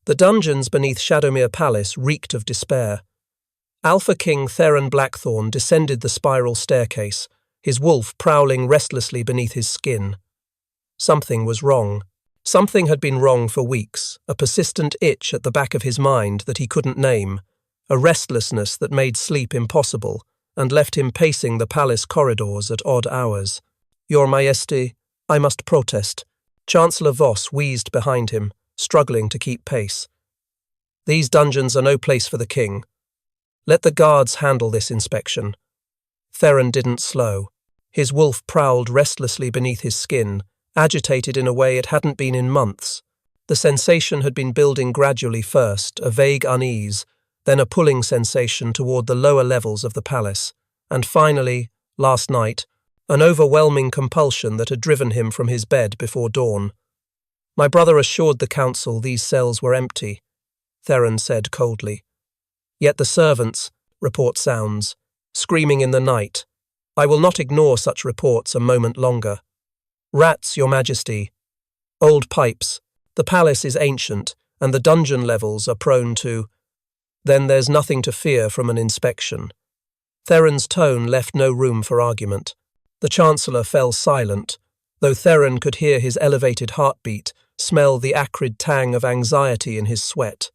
The dungeons beneath Shadowmere Palace reeked of despair. Alpha King Theron Blackthorn descended the spiral staircase, his wolf prowling restlessly beneath his skin. Something was wrong. Something had been wrong for weeks, a persistent itch at the back of his mind that he couldn't name, a restlessness that made sleep impossible and left him pacing the palace corridors at odd hours. "Your Majesty, I must protest." Chancellor Voss wheezed behind him, struggling to keep pace. "These dungeons are no place for the king. Let the guards handle this inspection." Theron didn't slow. His wolf prowled restlessly beneath his skin, agitated in a way it hadn't been in months. The sensation had been building gradually first, a vague unease, then a pulling sensation toward the lower levels of the palace, and finally, last night, an overwhelming compulsion that had driven him from his bed before dawn. "My brother assured the council these cells were empty," Theron said coldly. "Yet the servants," report sounds, screaming in the night. "I will not ignore such reports a moment longer." "Rats, Your Majesty." "Old pipes. The palace is ancient, and the dungeon levels are prone to—" "Then there's nothing to fear from an inspection." Theron's tone left no room for argument. The Chancellor fell silent, though Theron could hear his elevated heartbeat, smell the acrid tang of anxiety in his sweat.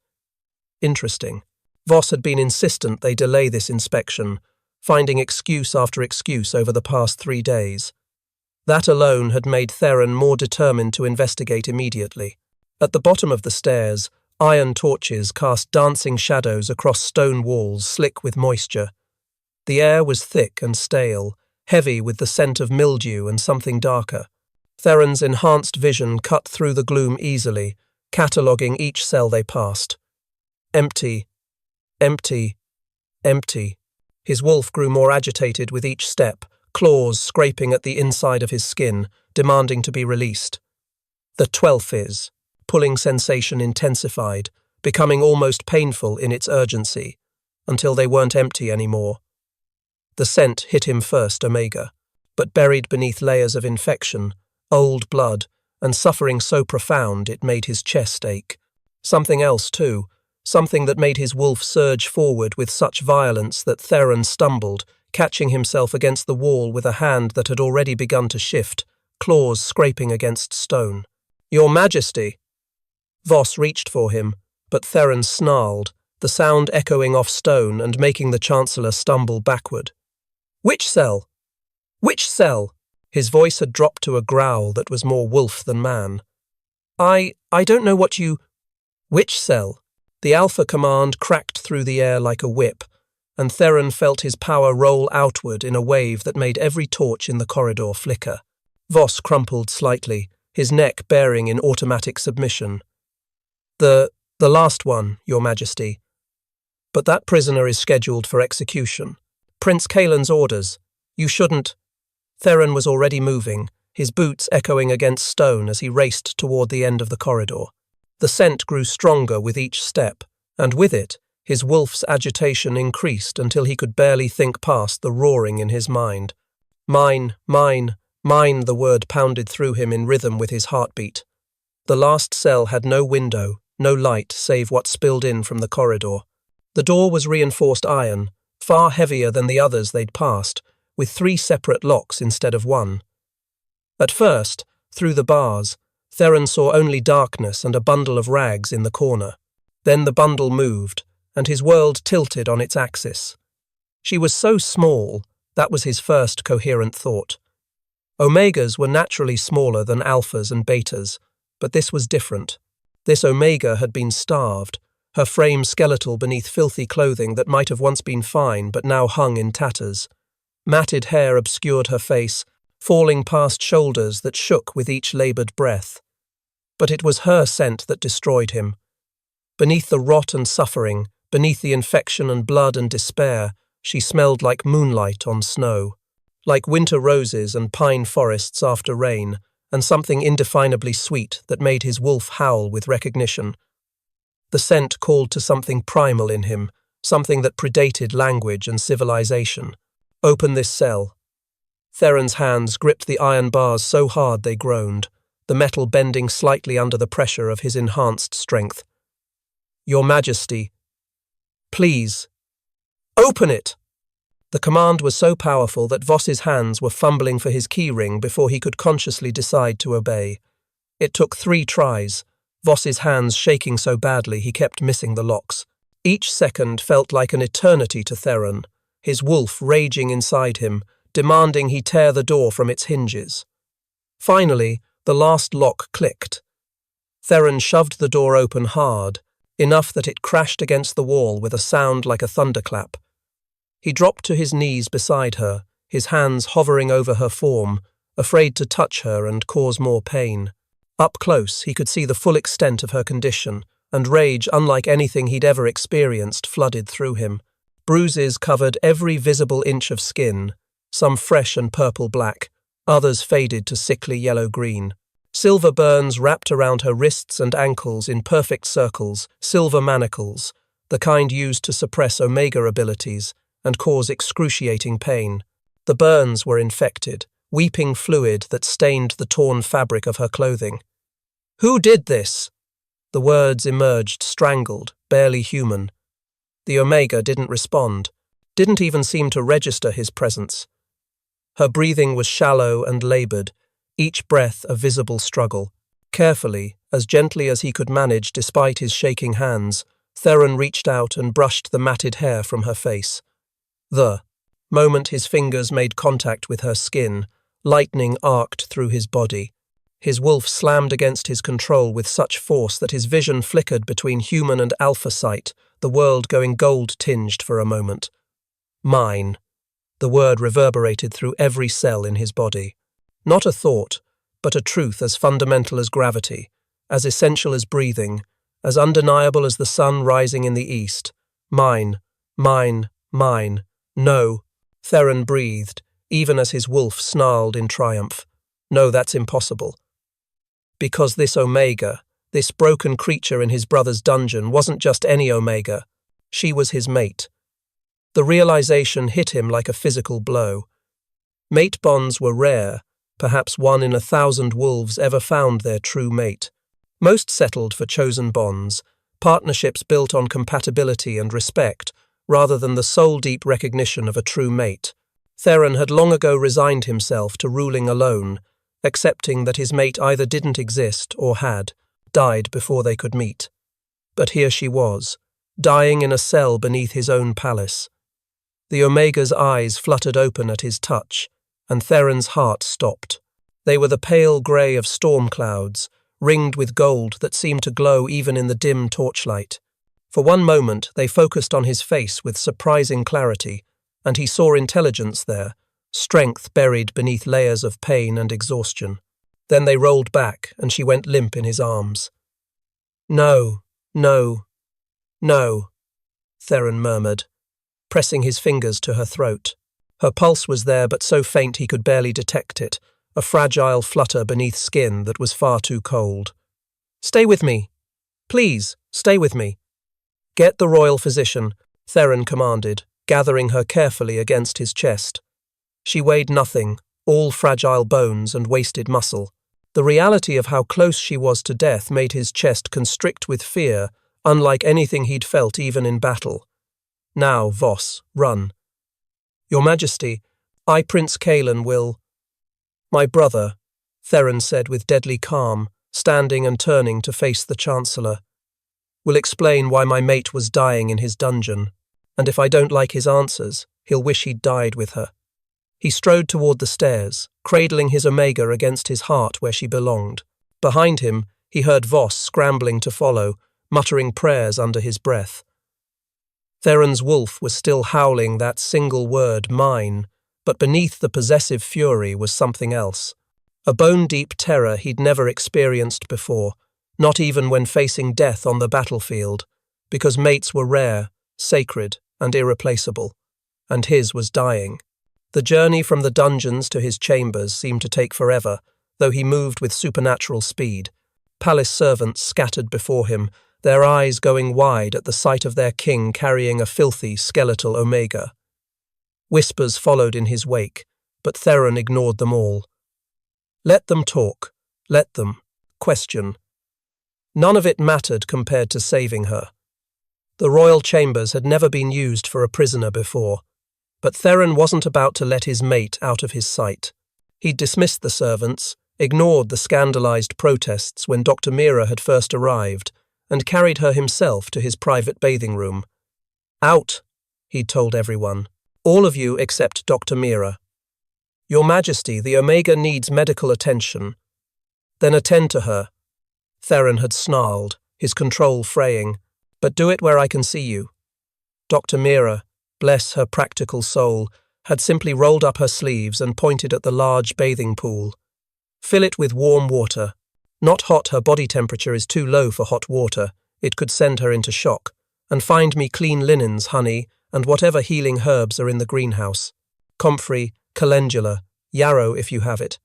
Interesting. Voss had been insistent they delay this inspection, finding excuse after excuse over the past 3 days. That alone had made Theron more determined to investigate immediately. At the bottom of the stairs, iron torches cast dancing shadows across stone walls slick with moisture. The air was thick and stale, heavy with the scent of mildew and something darker. Theron's enhanced vision cut through the gloom easily, cataloguing each cell they passed. Empty, empty, empty. His wolf grew more agitated with each step, claws scraping at the inside of his skin, demanding to be released. The 12th is. Pulling sensation intensified, becoming almost painful in its urgency, until they weren't empty anymore. The scent hit him first, Omega, but buried beneath layers of infection, old blood, and suffering so profound it made his chest ache. Something else, too, something that made his wolf surge forward with such violence that Theron stumbled, catching himself against the wall with a hand that had already begun to shift, claws scraping against stone. "Your Majesty!" Voss reached for him, but Theron snarled, the sound echoing off stone and making the Chancellor stumble backward. "Which cell? Which cell?" His voice had dropped to a growl that was more wolf than man. I don't know what you—" "Which cell?" The Alpha command cracked through the air like a whip, and Theron felt his power roll outward in a wave that made every torch in the corridor flicker. Voss crumpled slightly, his neck bearing in automatic submission. The last one, Your Majesty. But that prisoner is scheduled for execution. Prince Kaelin's orders. You shouldn't—" Theron was already moving, his boots echoing against stone as he raced toward the end of the corridor. The scent grew stronger with each step, and with it, his wolf's agitation increased until he could barely think past the roaring in his mind. "Mine, mine, mine," the word pounded through him in rhythm with his heartbeat. The last cell had no window, no light save what spilled in from the corridor. The door was reinforced iron, far heavier than the others they'd passed, with 3 separate locks instead of 1. At first, through the bars, Theron saw only darkness and a bundle of rags in the corner. Then the bundle moved, and his world tilted on its axis. She was so small, that was his first coherent thought. Omegas were naturally smaller than alphas and betas, but this was different. This Omega had been starved, her frame skeletal beneath filthy clothing that might have once been fine but now hung in tatters. Matted hair obscured her face, falling past shoulders that shook with each laboured breath. But it was her scent that destroyed him. Beneath the rot and suffering, beneath the infection and blood and despair, she smelled like moonlight on snow, like winter roses and pine forests after rain, and something indefinably sweet that made his wolf howl with recognition. The scent called to something primal in him, something that predated language and civilization. "Open this cell." Theron's hands gripped the iron bars so hard they groaned, the metal bending slightly under the pressure of his enhanced strength. Your Majesty, please, open it! The command was so powerful that Voss's hands were fumbling for his keyring before he could consciously decide to obey. It took 3 tries, Voss's hands shaking so badly he kept missing the locks. Each second felt like an eternity to Theron, his wolf raging inside him, demanding he tear the door from its hinges. Finally, the last lock clicked. Theron shoved the door open hard, enough that it crashed against the wall with a sound like a thunderclap. He dropped to his knees beside her, his hands hovering over her form, afraid to touch her and cause more pain. Up close, he could see the full extent of her condition, and rage unlike anything he'd ever experienced flooded through him. Bruises covered every visible inch of skin, some fresh and purple-black, others faded to sickly yellow-green. Silver burns wrapped around her wrists and ankles in perfect circles, silver manacles, the kind used to suppress Omega abilities and cause excruciating pain. The burns were infected, weeping fluid that stained the torn fabric of her clothing. "Who did this?" The words emerged strangled, barely human. The Omega didn't respond, didn't even seem to register his presence. Her breathing was shallow and laboured, each breath a visible struggle. Carefully, as gently as he could manage despite his shaking hands, Theron reached out and brushed the matted hair from her face. The moment his fingers made contact with her skin, lightning arced through his body. His wolf slammed against his control with such force that his vision flickered between human and alpha sight, the world going gold-tinged for a moment. Mine. The word reverberated through every cell in his body. Not a thought, but a truth as fundamental as gravity, as essential as breathing, as undeniable as the sun rising in the east. Mine, mine, mine. No, Theron breathed, even as his wolf snarled in triumph. No, that's impossible. Because this Omega, this broken creature in his brother's dungeon, wasn't just any Omega. She was his mate. The realization hit him like a physical blow. Mate bonds were rare, perhaps 1 in 1,000 wolves ever found their true mate. Most settled for chosen bonds, partnerships built on compatibility and respect, rather than the soul-deep recognition of a true mate. Theron had long ago resigned himself to ruling alone, accepting that his mate either didn't exist or had died before they could meet. But here she was, dying in a cell beneath his own palace. The Omega's eyes fluttered open at his touch, and Theron's heart stopped. They were the pale grey of storm clouds, ringed with gold that seemed to glow even in the dim torchlight. For one moment they focused on his face with surprising clarity, and he saw intelligence there, strength buried beneath layers of pain and exhaustion. Then they rolled back, and she went limp in his arms. "No, no, no," Theron murmured, pressing his fingers to her throat. Her pulse was there, but so faint he could barely detect it, a fragile flutter beneath skin that was far too cold. "Stay with me. Please, stay with me." "Get the royal physician," Theron commanded, gathering her carefully against his chest. She weighed nothing, all fragile bones and wasted muscle. The reality of how close she was to death made his chest constrict with fear, unlike anything he'd felt even in battle. "Now, Voss, run." "Your Majesty, I, Prince Kalen, will—" "My brother," Theron said with deadly calm, standing and turning to face the Chancellor, "will explain why my mate was dying in his dungeon, and if I don't like his answers, he'll wish he'd died with her." He strode toward the stairs, cradling his Omega against his heart where she belonged. Behind him, he heard Voss scrambling to follow, muttering prayers under his breath. Theron's wolf was still howling that single word, mine, but beneath the possessive fury was something else. A bone-deep terror he'd never experienced before, not even when facing death on the battlefield, because mates were rare, sacred, and irreplaceable, and his was dying. The journey from the dungeons to his chambers seemed to take forever, though he moved with supernatural speed. Palace servants scattered before him, their eyes going wide at the sight of their king carrying a filthy, skeletal Omega. Whispers followed in his wake, but Theron ignored them all. Let them talk. Let them question. None of it mattered compared to saving her. The royal chambers had never been used for a prisoner before, but Theron wasn't about to let his mate out of his sight. He'd dismissed the servants, ignored the scandalized protests when Dr. Mira had first arrived, and carried her himself to his private bathing room. "Out," he'd told everyone. "All of you except Dr. Mira. Your Majesty, the Omega needs medical attention." "Then attend to her," Theron had snarled, his control fraying. "But do it where I can see you." Dr. Mira, bless her practical soul, had simply rolled up her sleeves and pointed at the large bathing pool. "Fill it with warm water. Not hot, her body temperature is too low for hot water. It could send her into shock. And find me clean linens, honey, and whatever healing herbs are in the greenhouse. Comfrey, calendula, yarrow if you have it."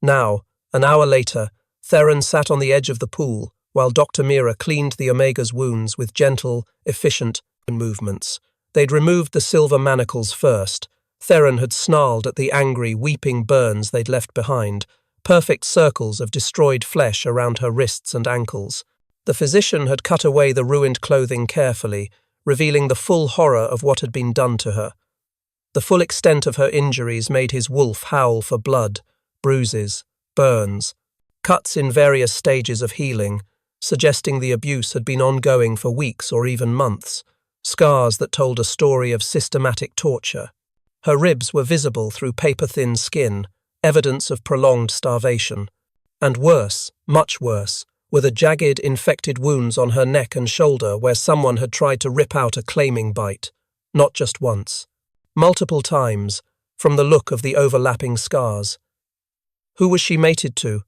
Now, an hour later, Theron sat on the edge of the pool while Dr. Mira cleaned the Omega's wounds with gentle, efficient movements. They'd removed the silver manacles first. Theron had snarled at the angry, weeping burns they'd left behind, perfect circles of destroyed flesh around her wrists and ankles. The physician had cut away the ruined clothing carefully, revealing the full horror of what had been done to her. The full extent of her injuries made his wolf howl for blood, bruises, burns, cuts in various stages of healing, suggesting the abuse had been ongoing for weeks or even months, scars that told a story of systematic torture. Her ribs were visible through paper-thin skin, evidence of prolonged starvation. And worse, much worse, were the jagged, infected wounds on her neck and shoulder where someone had tried to rip out a claiming bite, not just once, multiple times, from the look of the overlapping scars. "Who was she mated to?"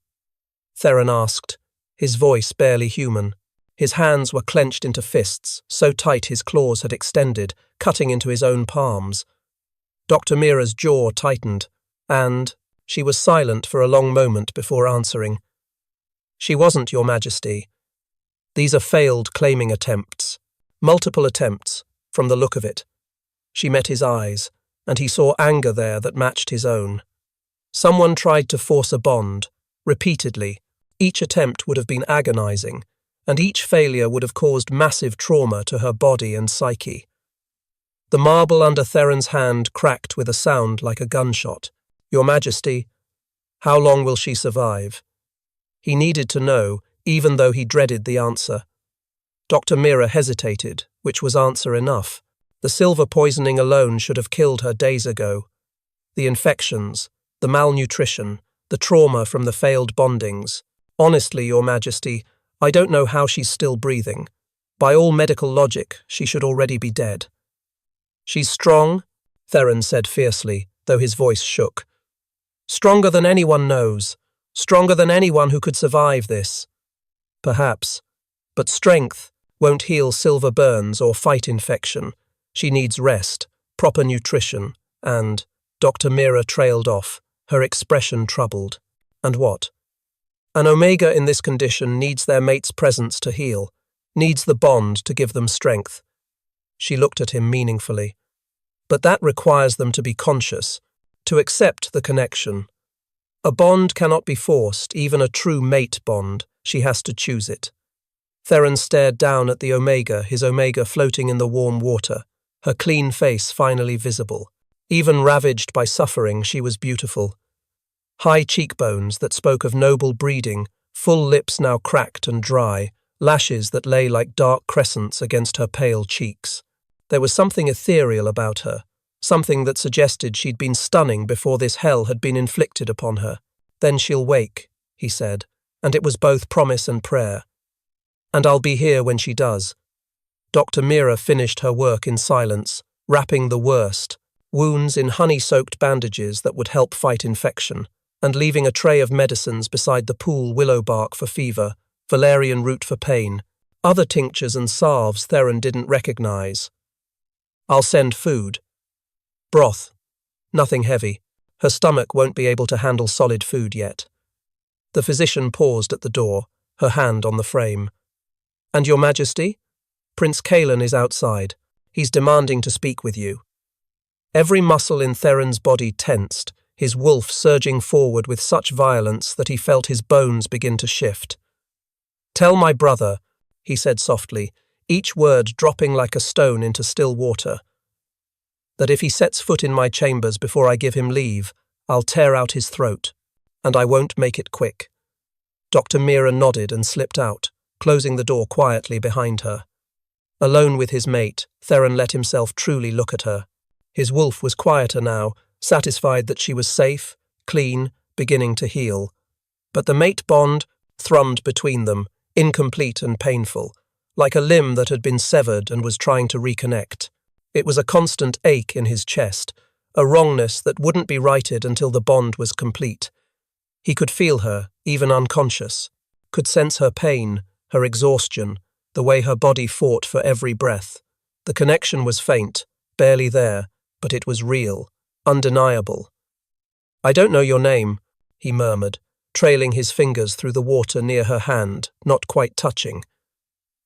Theron asked, his voice barely human. His hands were clenched into fists, so tight his claws had extended, cutting into his own palms. Dr. Mira's jaw tightened, and she was silent for a long moment before answering. "She wasn't, Your Majesty. These are failed claiming attempts. Multiple attempts, from the look of it." She met his eyes, and he saw anger there that matched his own. Someone tried to force a bond, repeatedly. Each attempt would have been agonizing, and each failure would have caused massive trauma to her body and psyche. The marble under Theron's hand cracked with a sound like a gunshot. "Your Majesty, how long will she survive?" He needed to know, even though he dreaded the answer. Dr. Mira hesitated, which was answer enough. The silver poisoning alone should have killed her days ago. The infections, the malnutrition, the trauma from the failed bondings. "Honestly, Your Majesty, I don't know how she's still breathing. By all medical logic, she should already be dead." "She's strong," Theron said fiercely, though his voice shook. "Stronger than anyone knows. Stronger than anyone who could survive this." "Perhaps. But strength won't heal silver burns or fight infection. She needs rest, proper nutrition, and—" Dr. Mira trailed off, her expression troubled. "And what?" "An Omega in this condition needs their mate's presence to heal, needs the bond to give them strength." She looked at him meaningfully. "But that requires them to be conscious, to accept the connection. A bond cannot be forced, even a true mate bond. She has to choose it." Theron stared down at the Omega, his Omega floating in the warm water, her clean face finally visible. Even ravaged by suffering, she was beautiful. High cheekbones that spoke of noble breeding, full lips now cracked and dry, lashes that lay like dark crescents against her pale cheeks. There was something ethereal about her, something that suggested she'd been stunning before this hell had been inflicted upon her. "Then she'll wake," he said, and it was both promise and prayer. "And I'll be here when she does." Dr. Mira finished her work in silence, wrapping the worst, wounds in honey-soaked bandages that would help fight infection, and leaving a tray of medicines beside the pool: willow bark for fever, valerian root for pain, other tinctures and salves Theron didn't recognize. "I'll send food. Broth. Nothing heavy. Her stomach won't be able to handle solid food yet." The physician paused at the door, her hand on the frame. "And Your Majesty? Prince Kalen is outside. He's demanding to speak with you." Every muscle in Theron's body tensed, his wolf surging forward with such violence that he felt his bones begin to shift. "Tell my brother," he said softly, each word dropping like a stone into still water. That if he sets foot in my chambers before I give him leave, I'll tear out his throat, and I won't make it quick. Dr. Mira nodded and slipped out, closing the door quietly behind her. Alone with his mate, Theron let himself truly look at her. His wolf was quieter now, satisfied that she was safe, clean, beginning to heal. But the mate bond thrummed between them, incomplete and painful, like a limb that had been severed and was trying to reconnect. It was a constant ache in his chest, a wrongness that wouldn't be righted until the bond was complete. He could feel her, even unconscious, could sense her pain, her exhaustion, the way her body fought for every breath. The connection was faint, barely there, but it was real, undeniable. "I don't know your name," he murmured, trailing his fingers through the water near her hand, not quite touching.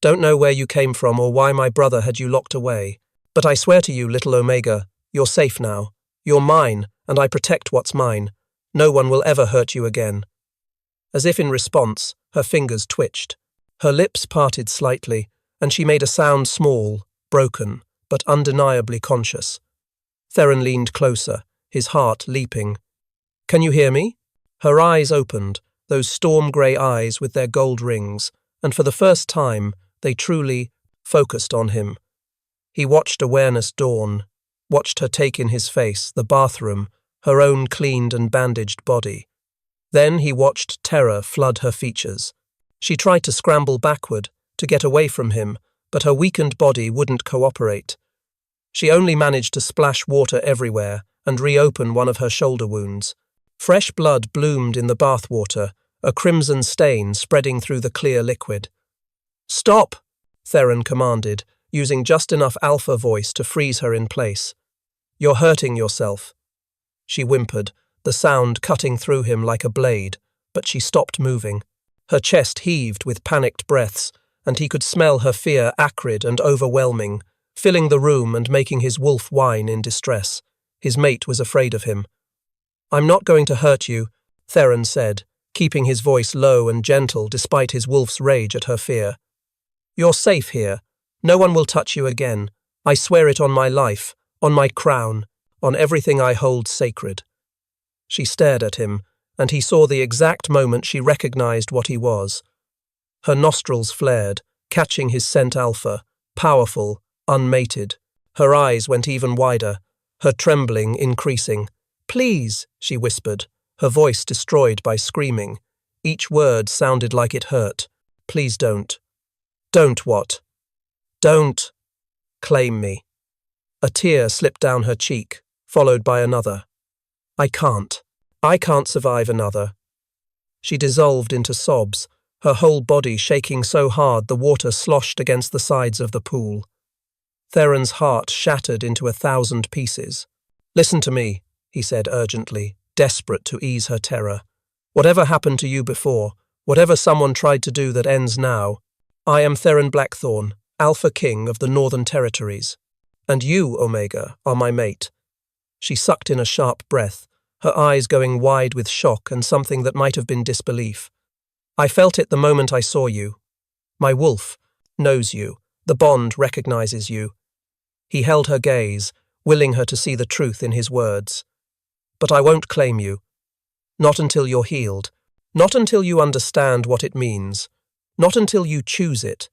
"Don't know where you came from or why my brother had you locked away. But I swear to you, little Omega, you're safe now. You're mine, and I protect what's mine. No one will ever hurt you again." As if in response, her fingers twitched. Her lips parted slightly, and she made a sound small, broken, but undeniably conscious. Theron leaned closer, his heart leaping. "Can you hear me?" Her eyes opened, those storm-grey eyes with their gold rings, and for the first time, they truly focused on him. He watched awareness dawn, watched her take in his face, the bathroom, her own cleaned and bandaged body. Then he watched terror flood her features. She tried to scramble backward, to get away from him, but her weakened body wouldn't cooperate. She only managed to splash water everywhere and reopen one of her shoulder wounds. Fresh blood bloomed in the bath water, a crimson stain spreading through the clear liquid. "Stop!" Theron commanded, using just enough alpha voice to freeze her in place. "You're hurting yourself." She whimpered, the sound cutting through him like a blade, but she stopped moving. Her chest heaved with panicked breaths, and he could smell her fear acrid and overwhelming, filling the room and making his wolf whine in distress. His mate was afraid of him. "I'm not going to hurt you," Theron said, keeping his voice low and gentle despite his wolf's rage at her fear. "You're safe here. No one will touch you again. I swear it on my life, on my crown, on everything I hold sacred." She stared at him, and he saw the exact moment she recognized what he was. Her nostrils flared, catching his scent alpha, powerful, unmated. Her eyes went even wider, her trembling increasing. "Please," she whispered, her voice destroyed by screaming. Each word sounded like it hurt. "Please don't." "Don't what?" "Don't claim me." A tear slipped down her cheek, followed by another. I can't survive another." She dissolved into sobs, her whole body shaking so hard the water sloshed against the sides of the pool. Theron's heart shattered into 1,000 pieces. "Listen to me," he said urgently, desperate to ease her terror. "Whatever happened to you before, whatever someone tried to do that ends now, I am Theron Blackthorn, Alpha King of the Northern Territories. And you, Omega, are my mate." She sucked in a sharp breath, her eyes going wide with shock and something that might have been disbelief. "I felt it the moment I saw you. My wolf knows you. The bond recognizes you." He held her gaze, willing her to see the truth in his words. "But I won't claim you. Not until you're healed. Not until you understand what it means. Not until you choose it.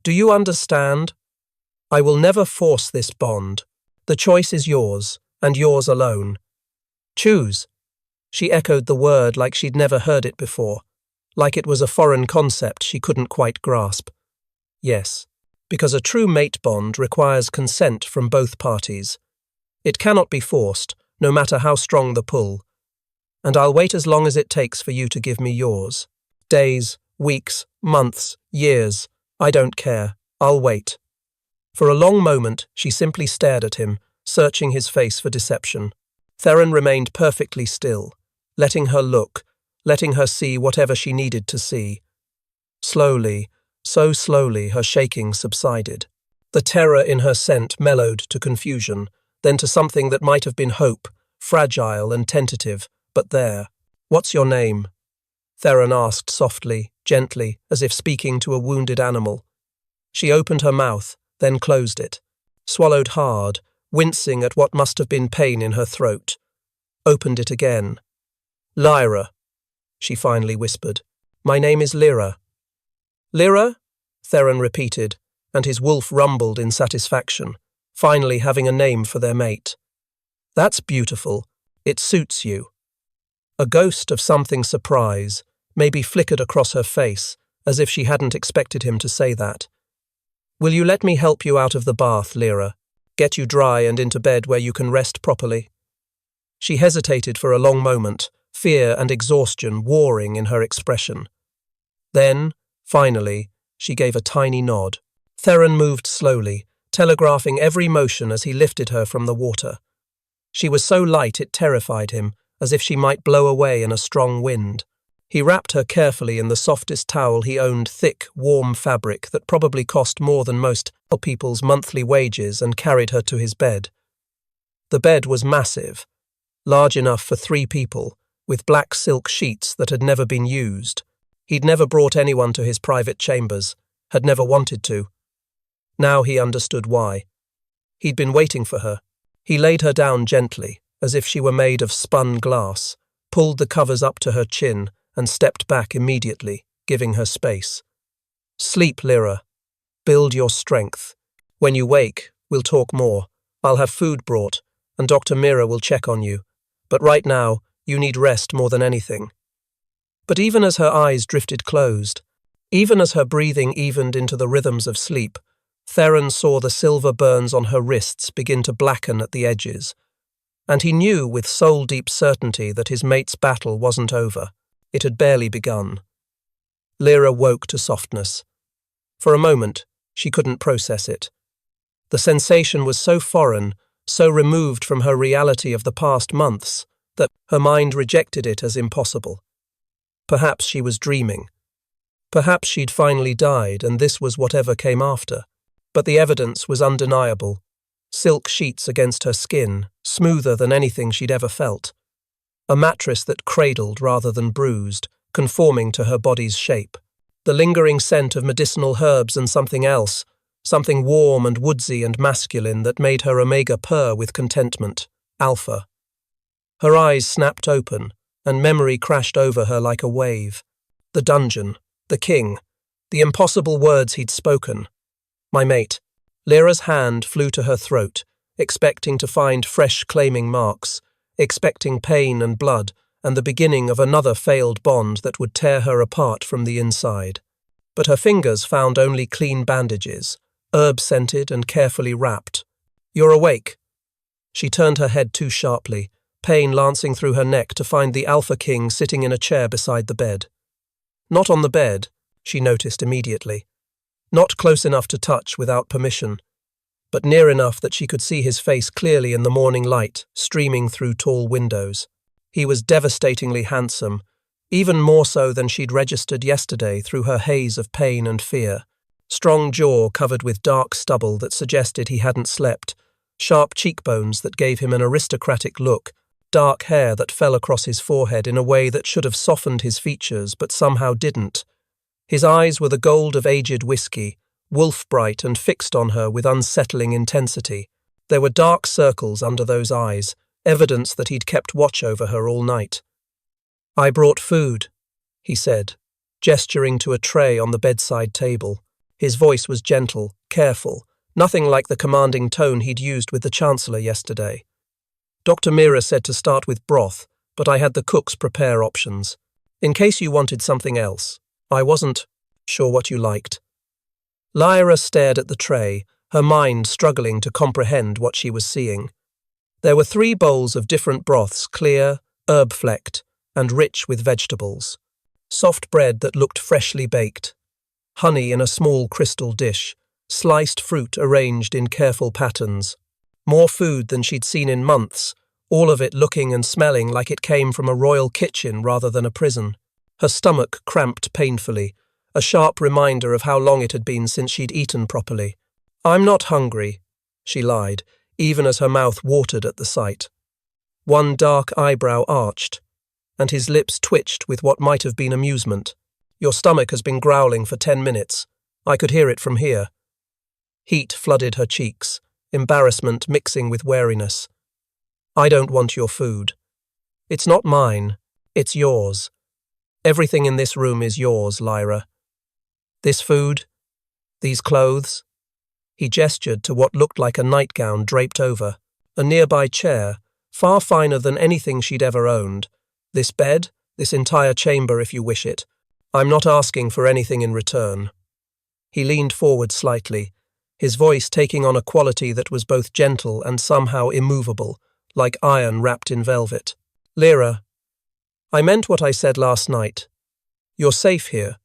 Do you understand? I will never force this bond. The choice is yours, and yours alone. Choose." She echoed the word like she'd never heard it before, like it was a foreign concept she couldn't quite grasp. "Yes, because a true mate bond requires consent from both parties. It cannot be forced, no matter how strong the pull. And I'll wait as long as it takes for you to give me yours. Days, weeks, months, years, I don't care. I'll wait." For a long moment, she simply stared at him, searching his face for deception. Theron remained perfectly still, letting her look, letting her see whatever she needed to see. Slowly, so slowly, her shaking subsided. The terror in her scent mellowed to confusion, then to something that might have been hope, fragile and tentative, but there. "What's your name?" Theron asked softly, gently, as if speaking to a wounded animal. She opened her mouth, then closed it, swallowed hard, wincing at what must have been pain in her throat. Opened it again. "Lyra," she finally whispered. "My name is Lyra." "Lyra?" Theron repeated, and his wolf rumbled in satisfaction, finally having a name for their mate. "That's beautiful. It suits you." A ghost of something surprise maybe flickered across her face, as if she hadn't expected him to say that. "Will you let me help you out of the bath, Lyra? Get you dry and into bed where you can rest properly?" She hesitated for a long moment, fear and exhaustion warring in her expression. Then, finally, she gave a tiny nod. Theron moved slowly, telegraphing every motion as he lifted her from the water. She was so light it terrified him, as if she might blow away in a strong wind. He wrapped her carefully in the softest towel he owned, thick, warm fabric that probably cost more than most people's monthly wages, and carried her to his bed. The bed was massive, large enough for 3 people, with black silk sheets that had never been used. He'd never brought anyone to his private chambers, had never wanted to. Now he understood why. He'd been waiting for her. He laid her down gently, as if she were made of spun glass, pulled the covers up to her chin, and stepped back immediately, giving her space. "Sleep, Lyra. Build your strength. When you wake, we'll talk more. I'll have food brought, and Dr. Mira will check on you. But right now, you need rest more than anything." But even as her eyes drifted closed, even as her breathing evened into the rhythms of sleep, Theron saw the silver burns on her wrists begin to blacken at the edges, and he knew with soul-deep certainty that his mate's battle wasn't over. It had barely begun. Lyra woke to softness. For a moment, she couldn't process it. The sensation was so foreign, so removed from her reality of the past months, that her mind rejected it as impossible. Perhaps she was dreaming. Perhaps she'd finally died, and this was whatever came after. But the evidence was undeniable. Silk sheets against her skin, smoother than anything she'd ever felt. A mattress that cradled rather than bruised, conforming to her body's shape. The lingering scent of medicinal herbs and something else, something warm and woodsy and masculine that made her omega purr with contentment. Alpha. Her eyes snapped open, and memory crashed over her like a wave. The dungeon, the king, the impossible words he'd spoken. My mate. Lyra's hand flew to her throat, expecting to find fresh claiming marks, expecting pain and blood, and the beginning of another failed bond that would tear her apart from the inside. But her fingers found only clean bandages, herb-scented and carefully wrapped. "You're awake." She turned her head too sharply, pain lancing through her neck, to find the Alpha King sitting in a chair beside the bed. Not on the bed, she noticed immediately. Not close enough to touch without permission, but near enough that she could see his face clearly in the morning light streaming through tall windows. He was devastatingly handsome, even more so than she'd registered yesterday through her haze of pain and fear. Strong jaw covered with dark stubble that suggested he hadn't slept, sharp cheekbones that gave him an aristocratic look, dark hair that fell across his forehead in a way that should have softened his features but somehow didn't. His eyes were the gold of aged whiskey, wolf-bright and fixed on her with unsettling intensity. There were dark circles under those eyes, evidence that he'd kept watch over her all night. "I brought food," he said, gesturing to a tray on the bedside table. His voice was gentle, careful, nothing like the commanding tone he'd used with the Chancellor yesterday. "Dr. Mira said to start with broth, but I had the cooks prepare options. In case you wanted something else. I wasn't sure what you liked." Lyra stared at the tray, her mind struggling to comprehend what she was seeing. There were 3 bowls of different broths, clear, herb-flecked, and rich with vegetables. Soft bread that looked freshly baked. Honey in a small crystal dish. Sliced fruit arranged in careful patterns. More food than she'd seen in months, all of it looking and smelling like it came from a royal kitchen rather than a prison. Her stomach cramped painfully, a sharp reminder of how long it had been since she'd eaten properly. "I'm not hungry," she lied, even as her mouth watered at the sight. One dark eyebrow arched, and his lips twitched with what might have been amusement. "Your stomach has been growling for 10 minutes. I could hear it from here. Heat flooded her cheeks, embarrassment mixing with wariness. I don't want your food. It's not mine. It's yours. Everything in this room is yours, Lyra. This food? These clothes? He gestured to what looked like a nightgown draped over, a nearby chair, far finer than anything she'd ever owned. This bed, this entire chamber if you wish it. I'm not asking for anything in return. He leaned forward slightly, his voice taking on a quality that was both gentle and somehow immovable, like iron wrapped in velvet. Lyra, I meant what I said last night. You're safe here.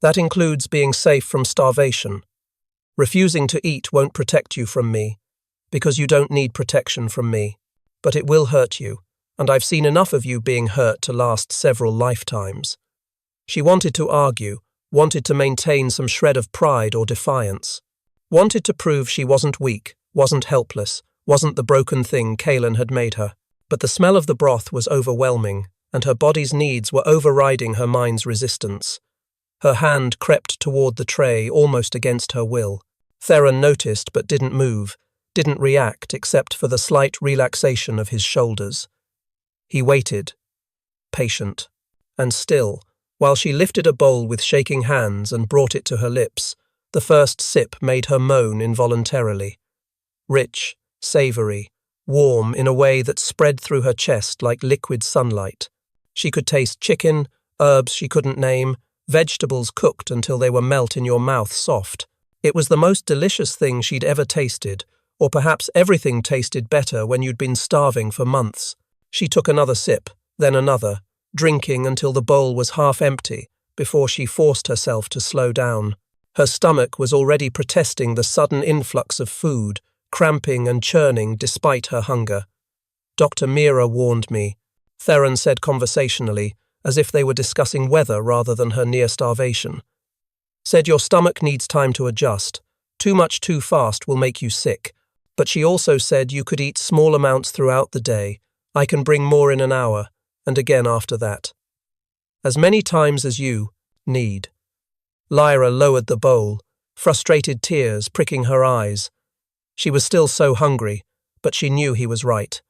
That includes being safe from starvation. Refusing to eat won't protect you from me, because you don't need protection from me. But it will hurt you, and I've seen enough of you being hurt to last several lifetimes. She wanted to argue, wanted to maintain some shred of pride or defiance. Wanted to prove she wasn't weak, wasn't helpless, wasn't the broken thing Kaelin had made her. But the smell of the broth was overwhelming, and her body's needs were overriding her mind's resistance. Her hand crept toward the tray almost against her will. Theron noticed but didn't move, didn't react except for the slight relaxation of his shoulders. He waited, patient, and still, while she lifted a bowl with shaking hands and brought it to her lips. The first sip made her moan involuntarily. Rich, savory, warm in a way that spread through her chest like liquid sunlight. She could taste chicken, herbs she couldn't name, vegetables cooked until they were melt in your mouth soft. It was the most delicious thing she'd ever tasted, or perhaps everything tasted better when you'd been starving for months. She took another sip, then another, drinking until the bowl was half empty, before she forced herself to slow down. Her stomach was already protesting the sudden influx of food, cramping and churning despite her hunger. Dr. Mira warned me, Theron said conversationally, as if they were discussing weather rather than her near starvation. Said your stomach needs time to adjust. Too much too fast will make you sick. But she also said you could eat small amounts throughout the day. I can bring more in an hour, and again after that. As many times as you need. Lyra lowered the bowl, frustrated tears pricking her eyes. She was still so hungry, but she knew he was right.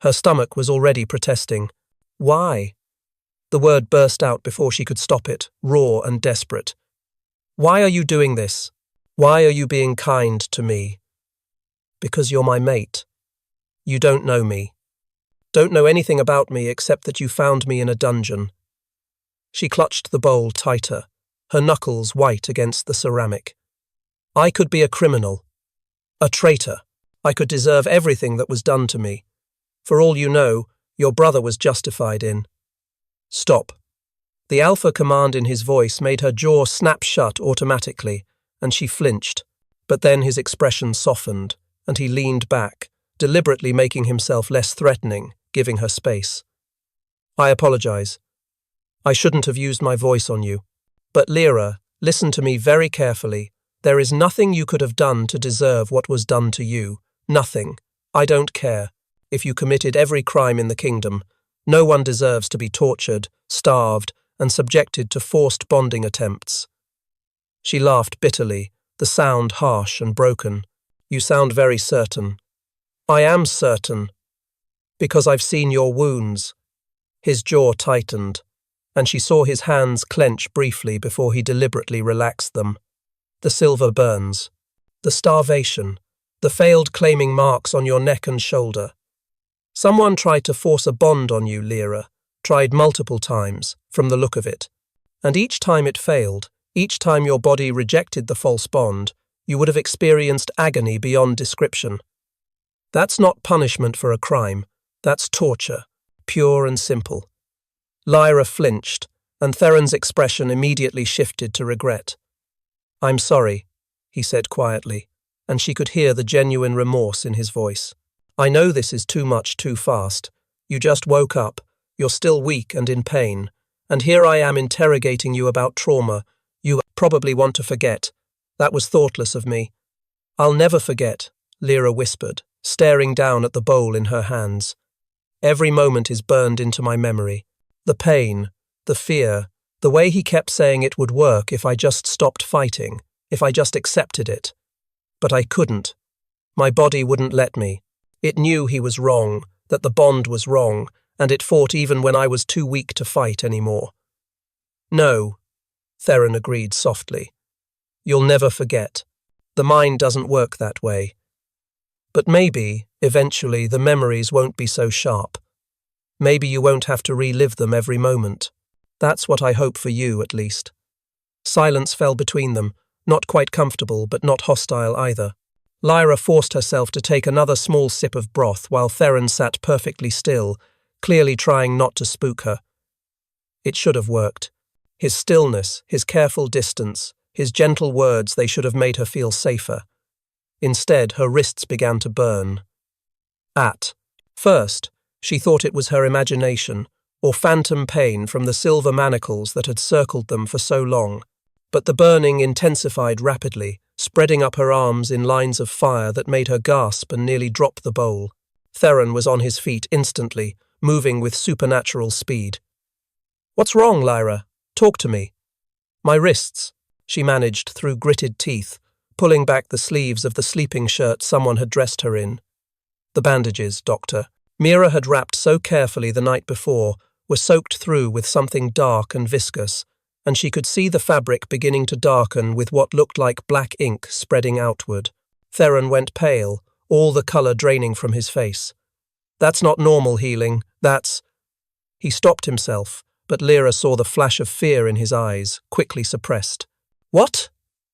Her stomach was already protesting. Why? The word burst out before she could stop it, raw and desperate. Why are you doing this? Why are you being kind to me? Because you're my mate. You don't know me. Don't know anything about me except that you found me in a dungeon. She clutched the bowl tighter, her knuckles white against the ceramic. I could be a criminal, a traitor. I could deserve everything that was done to me. For all you know, your brother was justified in. Stop. The alpha command in his voice made her jaw snap shut automatically, and she flinched. But then his expression softened, and he leaned back, deliberately making himself less threatening, giving her space. I apologize. I shouldn't have used my voice on you. But Lyra, listen to me very carefully. There is nothing you could have done to deserve what was done to you. Nothing. I don't care. If you committed every crime in the kingdom, no one deserves to be tortured, starved, and subjected to forced bonding attempts. She laughed bitterly, the sound harsh and broken. You sound very certain. I am certain. Because I've seen your wounds. His jaw tightened, and she saw his hands clench briefly before he deliberately relaxed them. The silver burns, the starvation, the failed claiming marks on your neck and shoulder. Someone tried to force a bond on you, Lyra, tried multiple times, from the look of it. And each time it failed, each time your body rejected the false bond, you would have experienced agony beyond description. That's not punishment for a crime, that's torture, pure and simple. Lyra flinched, and Theron's expression immediately shifted to regret. I'm sorry, he said quietly, and she could hear the genuine remorse in his voice. I know this is too much too fast. You just woke up, you're still weak and in pain, and here I am interrogating you about trauma. You probably want to forget. That was thoughtless of me. I'll never forget, Lyra whispered, staring down at the bowl in her hands. Every moment is burned into my memory. The pain, the fear, the way he kept saying it would work if I just stopped fighting, if I just accepted it. But I couldn't. My body wouldn't let me. It knew he was wrong, that the bond was wrong, and it fought even when I was too weak to fight anymore. No, Theron agreed softly. You'll never forget. The mind doesn't work that way. But maybe, eventually, the memories won't be so sharp. Maybe you won't have to relive them every moment. That's what I hope for you, at least. Silence fell between them, not quite comfortable, but not hostile either. Lyra forced herself to take another small sip of broth while Theron sat perfectly still, clearly trying not to spook her. It should have worked. His stillness, his careful distance, his gentle words, they should have made her feel safer. Instead, her wrists began to burn. At first, she thought it was her imagination, or phantom pain from the silver manacles that had circled them for so long. But the burning intensified rapidly, spreading up her arms in lines of fire that made her gasp and nearly drop the bowl. Theron was on his feet instantly, moving with supernatural speed. "What's wrong, Lyra? Talk to me." "My wrists," she managed through gritted teeth, pulling back the sleeves of the sleeping shirt someone had dressed her in. "The bandages, Doctor. Mira had wrapped so carefully the night before, were soaked through with something dark and viscous, and she could see the fabric beginning to darken with what looked like black ink spreading outward. Theron went pale, all the colour draining from his face. "That's not normal healing, that's—" He stopped himself, but Lyra saw the flash of fear in his eyes, quickly suppressed. "What?"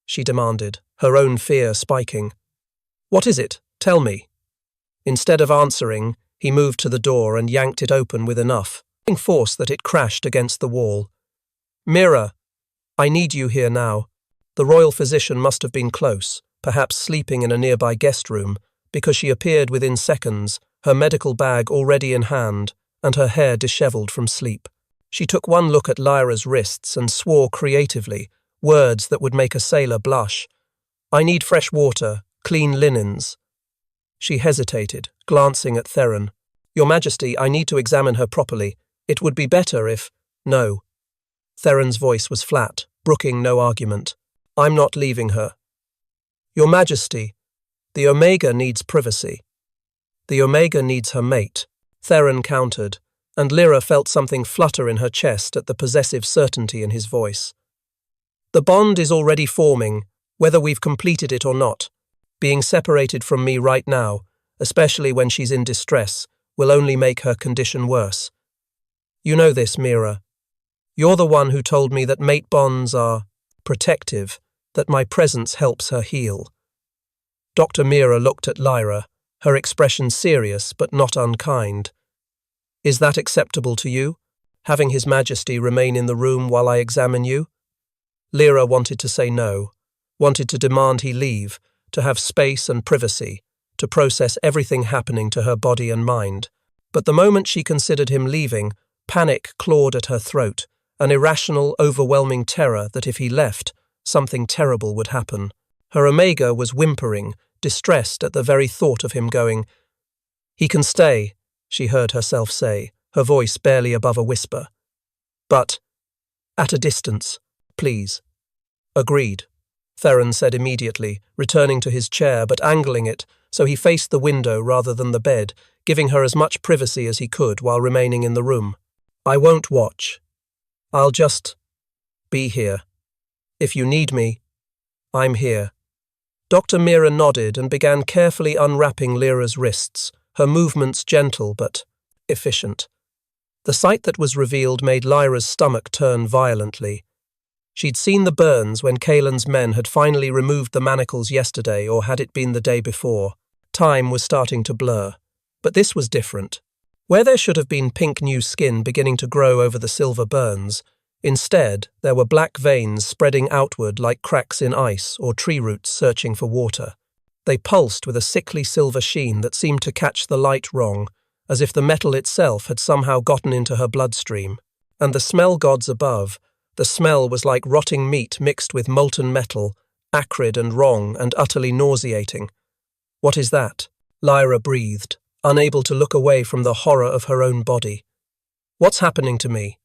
she demanded, her own fear spiking. "What is it? Tell me." Instead of answering, he moved to the door and yanked it open with enough force that it crashed against the wall. "Mira, I need you here now." The royal physician must have been close, perhaps sleeping in a nearby guest room, because she appeared within seconds, her medical bag already in hand, and her hair dishevelled from sleep. She took one look at Lyra's wrists and swore creatively, words that would make a sailor blush. "I need fresh water, clean linens." She hesitated, glancing at Theron. "Your Majesty, I need to examine her properly. It would be better if—" "No." Theron's voice was flat, brooking no argument. "I'm not leaving her." "Your Majesty, the Omega needs privacy." "The Omega needs her mate," Theron countered, and Lyra felt something flutter in her chest at the possessive certainty in his voice. "The bond is already forming, whether we've completed it or not. Being separated from me right now, especially when she's in distress, will only make her condition worse. You know this, Mira. You're the one who told me that mate bonds are protective, that my presence helps her heal." Dr. Mira looked at Lyra, her expression serious but not unkind. "Is that acceptable to you, having His Majesty remain in the room while I examine you?" Lyra wanted to say no, wanted to demand he leave, to have space and privacy, to process everything happening to her body and mind. But the moment she considered him leaving, panic clawed at her throat, an irrational, overwhelming terror that if he left, something terrible would happen. Her Omega was whimpering, distressed at the very thought of him going. "He can stay," she heard herself say, her voice barely above a whisper. "But, at a distance, please." "Agreed," Theron said immediately, returning to his chair but angling it so he faced the window rather than the bed, giving her as much privacy as he could while remaining in the room. "I won't watch. I'll just be here. If you need me, I'm here." Dr. Mira nodded and began carefully unwrapping Lyra's wrists, her movements gentle but efficient. The sight that was revealed made Lyra's stomach turn violently. She'd seen the burns when Kaelin's men had finally removed the manacles yesterday, or had it been the day before. Time was starting to blur. But this was different. Where there should have been pink new skin beginning to grow over the silver burns, instead there were black veins spreading outward like cracks in ice or tree roots searching for water. They pulsed with a sickly silver sheen that seemed to catch the light wrong, as if the metal itself had somehow gotten into her bloodstream. And the smell gods above, the smell was like rotting meat mixed with molten metal, acrid and wrong and utterly nauseating. "What is that?" Lyra breathed, unable to look away from the horror of her own body. "What's happening to me?"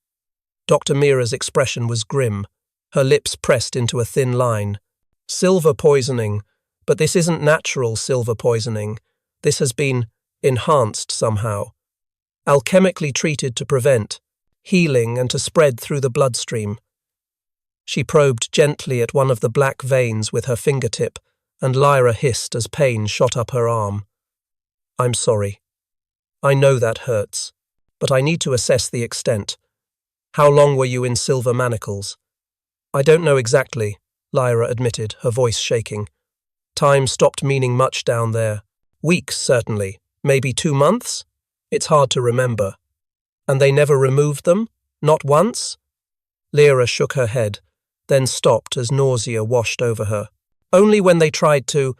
Dr. Mira's expression was grim, her lips pressed into a thin line. "Silver poisoning, But this isn't natural silver poisoning. This has been enhanced somehow. Alchemically treated to prevent, healing and to spread through the bloodstream. She probed gently at one of the black veins with her fingertip, and Lyra hissed as pain shot up her arm. I'm sorry. I know that hurts, but I need to assess the extent. How long were you in silver manacles? I don't know exactly, Lyra admitted, her voice shaking. Time stopped meaning much down there. Weeks, certainly. Maybe 2 months? It's hard to remember. And they never removed them? Not once? Lyra shook her head, then stopped as nausea washed over her. Only when they tried to…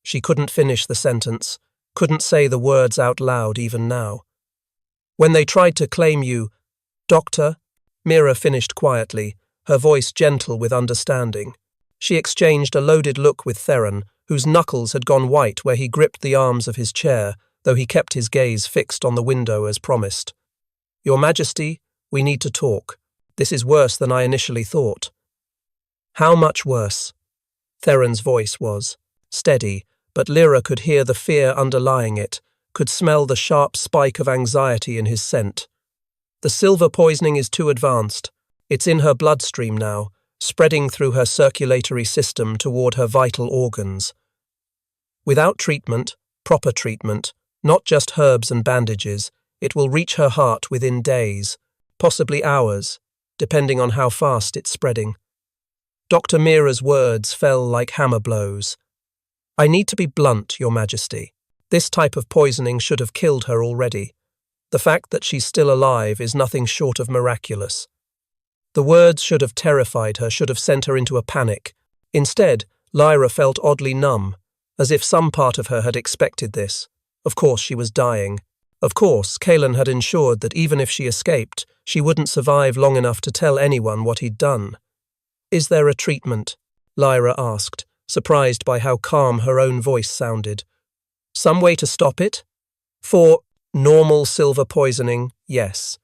She couldn't finish the sentence, couldn't say the words out loud even now. When they tried to claim you, Doctor, Mira finished quietly, her voice gentle with understanding. She exchanged a loaded look with Theron, whose knuckles had gone white where he gripped the arms of his chair, though he kept his gaze fixed on the window as promised. Your Majesty, we need to talk. This is worse than I initially thought. How much worse? Theron's voice was steady, but Lyra could hear the fear underlying it, could smell the sharp spike of anxiety in his scent. The silver poisoning is too advanced. It's in her bloodstream now, spreading through her circulatory system toward her vital organs. Without treatment, proper treatment, not just herbs and bandages, it will reach her heart within days, possibly hours, depending on how fast it's spreading. Dr. Mira's words fell like hammer blows. I need to be blunt, Your Majesty. This type of poisoning should have killed her already. The fact that she's still alive is nothing short of miraculous. The words should have terrified her, should have sent her into a panic. Instead, Lyra felt oddly numb, as if some part of her had expected this. Of course she was dying. Of course, Kaelan had ensured that even if she escaped, she wouldn't survive long enough to tell anyone what he'd done. Is there a treatment? Lyra asked, surprised by how calm her own voice sounded. Some way to stop it? For normal silver poisoning, yes.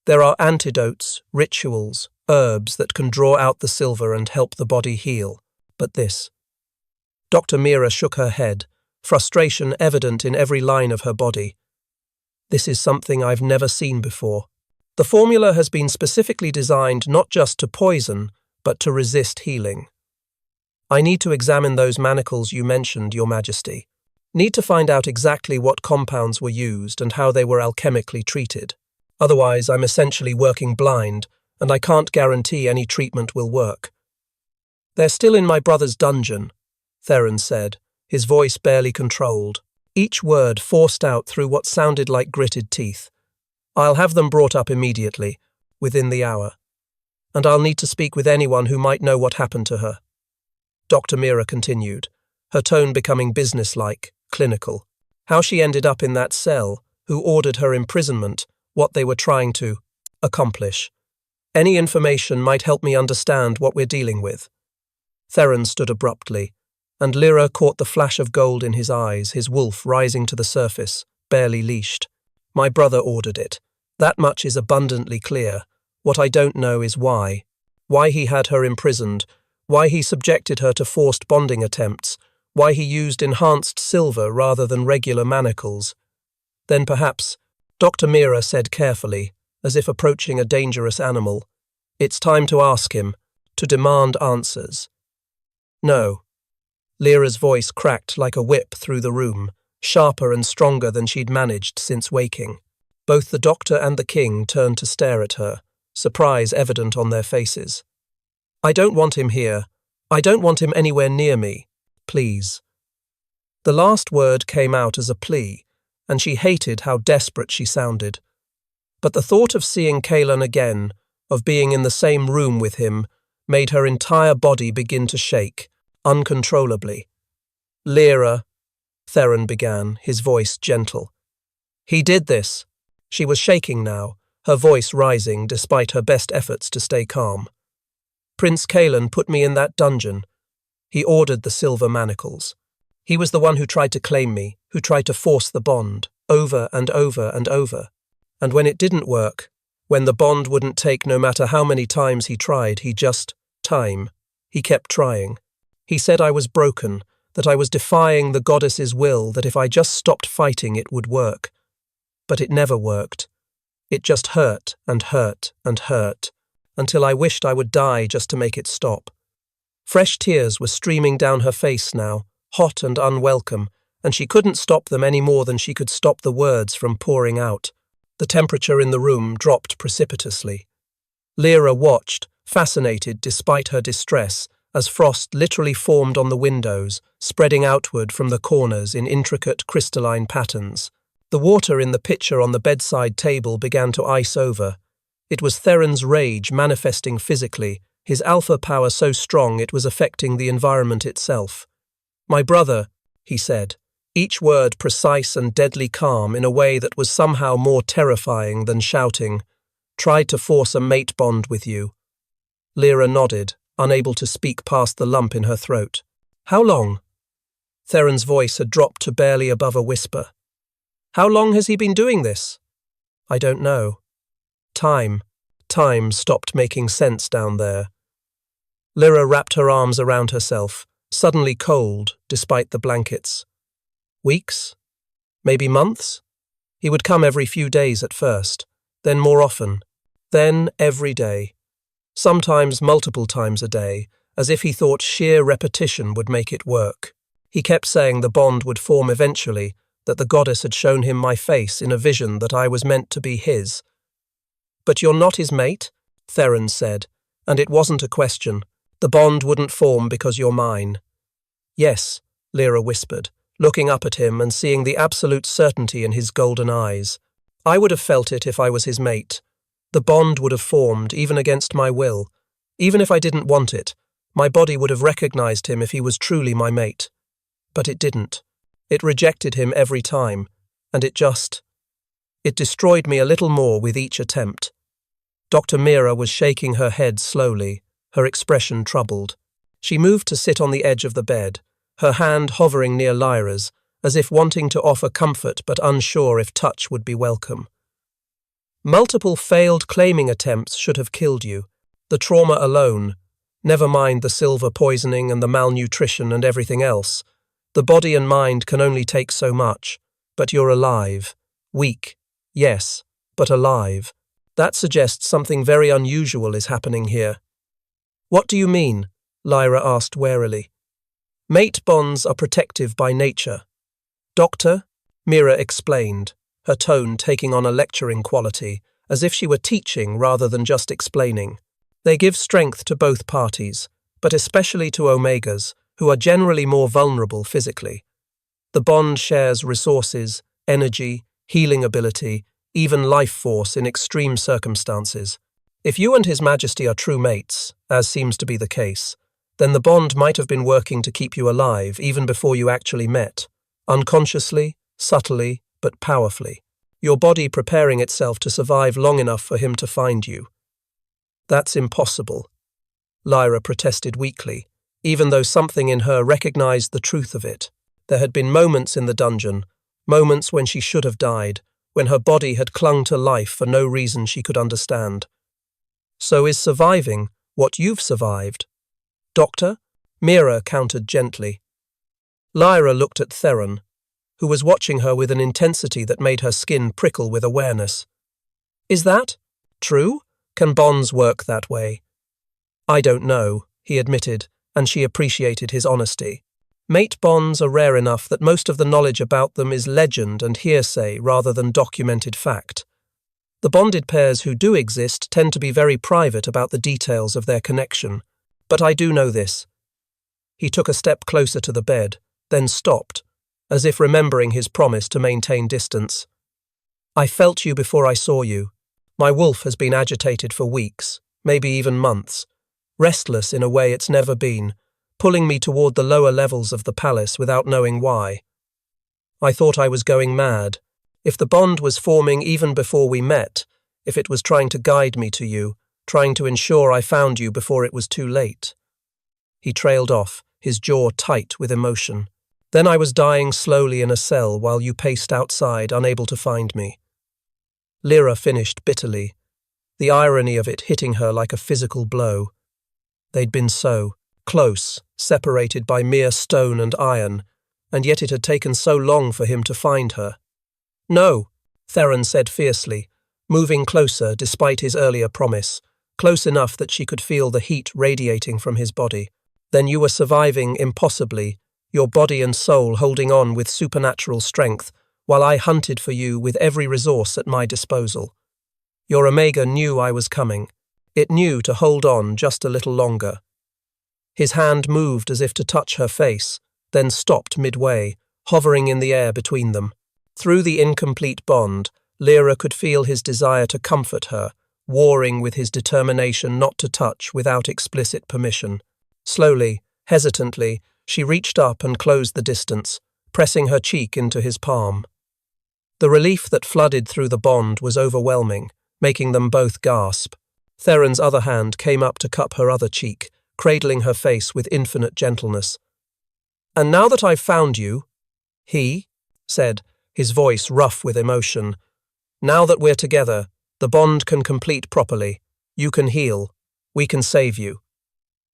There are antidotes, rituals, herbs that can draw out the silver and help the body heal. But this… Dr. Mira shook her head, frustration evident in every line of her body. This is something I've never seen before. The formula has been specifically designed not just to poison, but to resist healing. I need to examine those manacles you mentioned, Your Majesty. Need to find out exactly what compounds were used and how they were alchemically treated. Otherwise, I'm essentially working blind, and I can't guarantee any treatment will work. They're still in my brother's dungeon, Theron said, his voice barely controlled, each word forced out through what sounded like gritted teeth. I'll have them brought up immediately, within the hour. And I'll need to speak with anyone who might know what happened to her. Dr. Mira continued, her tone becoming businesslike, clinical. How she ended up in that cell, who ordered her imprisonment, what they were trying to accomplish. Any information might help me understand what we're dealing with. Theron stood abruptly, and Lyra caught the flash of gold in his eyes, his wolf rising to the surface, barely leashed. My brother ordered it. That much is abundantly clear. What I don't know is why. Why he had her imprisoned, why he subjected her to forced bonding attempts, why he used enhanced silver rather than regular manacles. Then perhaps, Dr. Mira said carefully, as if approaching a dangerous animal, it's time to ask him, to demand answers. No. Lyra's voice cracked like a whip through the room, sharper and stronger than she'd managed since waking. Both the doctor and the king turned to stare at her, surprise evident on their faces. I don't want him here. I don't want him anywhere near me. Please. The last word came out as a plea, and she hated how desperate she sounded. But the thought of seeing Kaelan again, of being in the same room with him, made her entire body begin to shake, uncontrollably. Lyra, Theron began, his voice gentle. He did this. She was shaking now, her voice rising despite her best efforts to stay calm. Prince Kaelan put me in that dungeon. He ordered the silver manacles. He was the one who tried to claim me, who tried to force the bond, over and over and over. And when it didn't work, when the bond wouldn't take no matter how many times he tried, he kept trying. He said I was broken, that I was defying the goddess's will, that if I just stopped fighting it would work. But it never worked. It just hurt and hurt and hurt, until I wished I would die just to make it stop. Fresh tears were streaming down her face now, hot and unwelcome, and she couldn't stop them any more than she could stop the words from pouring out. The temperature in the room dropped precipitously. Lyra watched, fascinated despite her distress, as frost literally formed on the windows, spreading outward from the corners in intricate crystalline patterns. The water in the pitcher on the bedside table began to ice over. It was Theron's rage manifesting physically, his alpha power so strong it was affecting the environment itself. "My brother," he said, each word precise and deadly calm in a way that was somehow more terrifying than shouting, "tried to force a mate bond with you." Lyra nodded, unable to speak past the lump in her throat. "How long?" Theron's voice had dropped to barely above a whisper. "How long has he been doing this?" "I don't know." Time stopped making sense down there. Lyra wrapped her arms around herself, suddenly cold despite the blankets. Weeks? Maybe months? He would come every few days at first, then more often, then every day. Sometimes multiple times a day, as if he thought sheer repetition would make it work. He kept saying the bond would form eventually, that the goddess had shown him my face in a vision that I was meant to be his. "But you're not his mate," Theron said, "and it wasn't a question. The bond wouldn't form because you're mine." "Yes," Lyra whispered, looking up at him and seeing the absolute certainty in his golden eyes. "I would have felt it if I was his mate. The bond would have formed, even against my will. Even if I didn't want it, my body would have recognized him if he was truly my mate. But it didn't. It rejected him every time, and it destroyed me a little more with each attempt." Dr. Mira was shaking her head slowly, her expression troubled. She moved to sit on the edge of the bed, her hand hovering near Lyra's, as if wanting to offer comfort but unsure if touch would be welcome. "Multiple failed claiming attempts should have killed you. The trauma alone, never mind the silver poisoning and the malnutrition and everything else. The body and mind can only take so much, but you're alive. Weak, yes, but alive. That suggests something very unusual is happening here." "What do you mean?" Lyra asked warily. "Mate bonds are protective by nature." "Doctor," Mira explained, her tone taking on a lecturing quality, as if she were teaching rather than just explaining. "They give strength to both parties, but especially to Omegas, who are generally more vulnerable physically. The bond shares resources, energy, healing ability, even life force in extreme circumstances. If you and His Majesty are true mates, as seems to be the case, then the bond might have been working to keep you alive even before you actually met, unconsciously, subtly, but powerfully, your body preparing itself to survive long enough for him to find you." "That's impossible," Lyra protested weakly, even though something in her recognized the truth of it. There had been moments in the dungeon, moments when she should have died, when her body had clung to life for no reason she could understand. "So is surviving what you've survived?" "Doctor?" Mira countered gently. Lyra looked at Theron, who was watching her with an intensity that made her skin prickle with awareness. "Is that true? Can bonds work that way?" "I don't know," he admitted, and she appreciated his honesty. "Mate bonds are rare enough that most of the knowledge about them is legend and hearsay rather than documented fact. The bonded pairs who do exist tend to be very private about the details of their connection. But I do know this." He took a step closer to the bed, then stopped, as if remembering his promise to maintain distance. "I felt you before I saw you. My wolf has been agitated for weeks, maybe even months, restless in a way it's never been, pulling me toward the lower levels of the palace without knowing why. I thought I was going mad. If the bond was forming even before we met, if it was trying to guide me to you, trying to ensure I found you before it was too late." He trailed off, his jaw tight with emotion. "Then I was dying slowly in a cell while you paced outside, unable to find me." Lyra finished bitterly, the irony of it hitting her like a physical blow. They'd been so close, separated by mere stone and iron, and yet it had taken so long for him to find her. "No," Theron said fiercely, moving closer despite his earlier promise, close enough that she could feel the heat radiating from his body. "Then you were surviving impossibly, your body and soul holding on with supernatural strength, while I hunted for you with every resource at my disposal. Your Omega knew I was coming. It knew to hold on just a little longer." His hand moved as if to touch her face, then stopped midway, hovering in the air between them. Through the incomplete bond, Lyra could feel his desire to comfort her, warring with his determination not to touch without explicit permission. Slowly, hesitantly, she reached up and closed the distance, pressing her cheek into his palm. The relief that flooded through the bond was overwhelming, making them both gasp. Theron's other hand came up to cup her other cheek, cradling her face with infinite gentleness. "And now that I've found you," he said, his voice rough with emotion, "now that we're together, the bond can complete properly. You can heal. We can save you."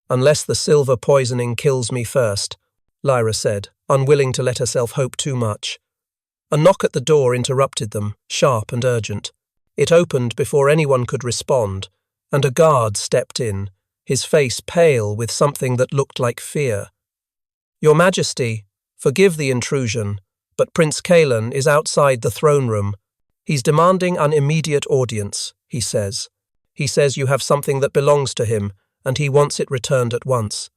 "Unless the silver poisoning kills me first," Lyra said, unwilling to let herself hope too much. A knock at the door interrupted them, sharp and urgent. It opened before anyone could respond, and a guard stepped in, his face pale with something that looked like fear. "Your Majesty, forgive the intrusion, but Prince Kaelan is outside the throne room. He's demanding an immediate audience," he says. "He says you have something that belongs to him, and he wants it returned at once."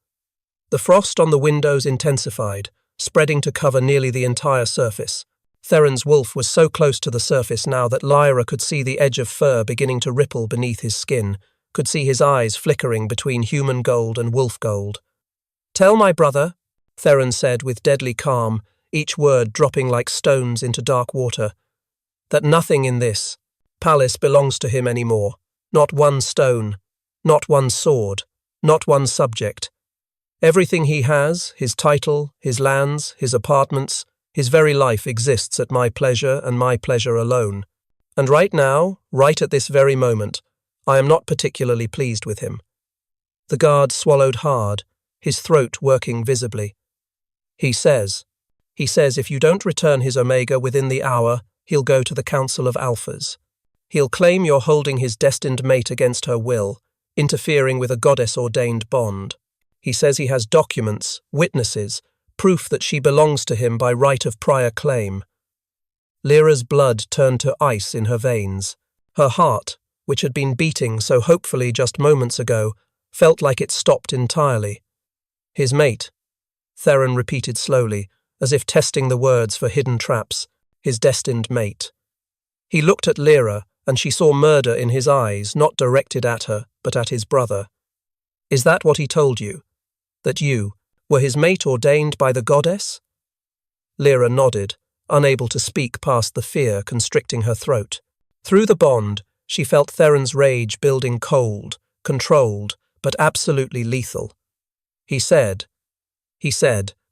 The frost on the windows intensified, spreading to cover nearly the entire surface. Theron's wolf was so close to the surface now that Lyra could see the edge of fur beginning to ripple beneath his skin, could see his eyes flickering between human gold and wolf gold. "Tell my brother," Theron said with deadly calm, each word dropping like stones into dark water, "that nothing in this palace belongs to him anymore. Not one stone, not one sword, not one subject. Everything he has, his title, his lands, his apartments, his very life exists at my pleasure and my pleasure alone. And right now, right at this very moment, I am not particularly pleased with him." The guard swallowed hard, his throat working visibly. He says if you don't return his Omega within the hour, he'll go to the Council of Alphas. He'll claim you're holding his destined mate against her will, interfering with a goddess-ordained bond. He says he has documents, witnesses, proof that she belongs to him by right of prior claim. Lyra's blood turned to ice in her veins. Her heart, which had been beating so hopefully just moments ago, felt like it stopped entirely. "His mate," Theron repeated slowly, as if testing the words for hidden traps, "his destined mate." He looked at Lyra, and she saw murder in his eyes, not directed at her, but at his brother. "Is that what he told you? That you were his mate ordained by the goddess?" Lyra nodded, unable to speak past the fear constricting her throat. Through the bond, she felt Theron's rage building cold, controlled, but absolutely lethal. He said,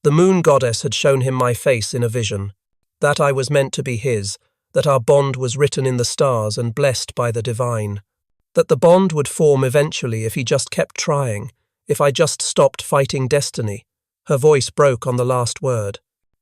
the moon goddess had shown him my face in a vision, that I was meant to be his, that our bond was written in the stars and blessed by the divine, that the bond would form eventually if he just kept trying, if I just stopped fighting destiny. Her voice broke on the last word.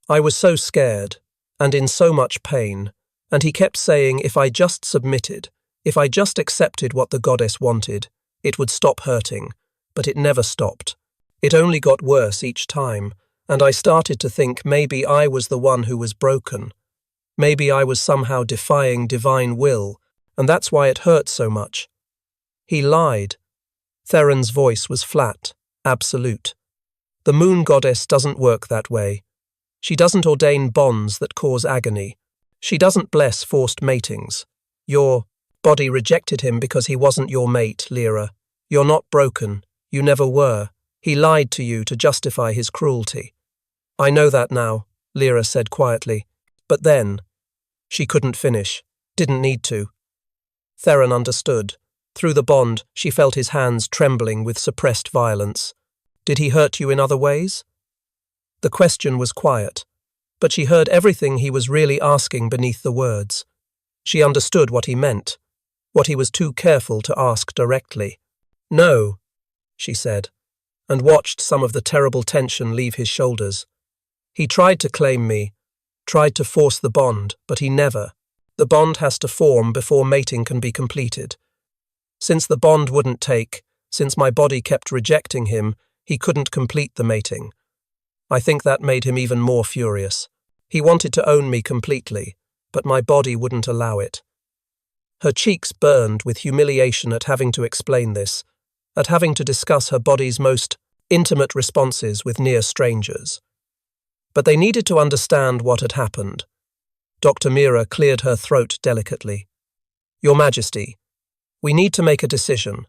I was so scared, and in so much pain, and he kept saying if I just submitted, if I just accepted what the goddess wanted, it would stop hurting, but it never stopped. It only got worse each time, and I started to think maybe I was the one who was broken. Maybe I was somehow defying divine will, and that's why it hurt so much. He lied. Theron's voice was flat, absolute. The moon goddess doesn't work that way. She doesn't ordain bonds that cause agony. She doesn't bless forced matings. Your body rejected him because he wasn't your mate, Lyra. You're not broken. You never were. He lied to you to justify his cruelty. I know that now, Lyra said quietly. But then, she couldn't finish, didn't need to. Theron understood. Through the bond, she felt his hands trembling with suppressed violence. Did he hurt you in other ways? The question was quiet, but she heard everything he was really asking beneath the words. She understood what he meant, what he was too careful to ask directly. No, she said. and watched some of the terrible tension leave his shoulders. He tried to claim me, tried to force the bond, but he never. The bond has to form before mating can be completed. Since the bond wouldn't take, since my body kept rejecting him, he couldn't complete the mating. I think that made him even more furious. He wanted to own me completely, but my body wouldn't allow it. Her cheeks burned with humiliation at having to explain this, at having to discuss her body's most intimate responses with near strangers. But they needed to understand what had happened. Dr. Mira cleared her throat delicately. Your Majesty, we need to make a decision.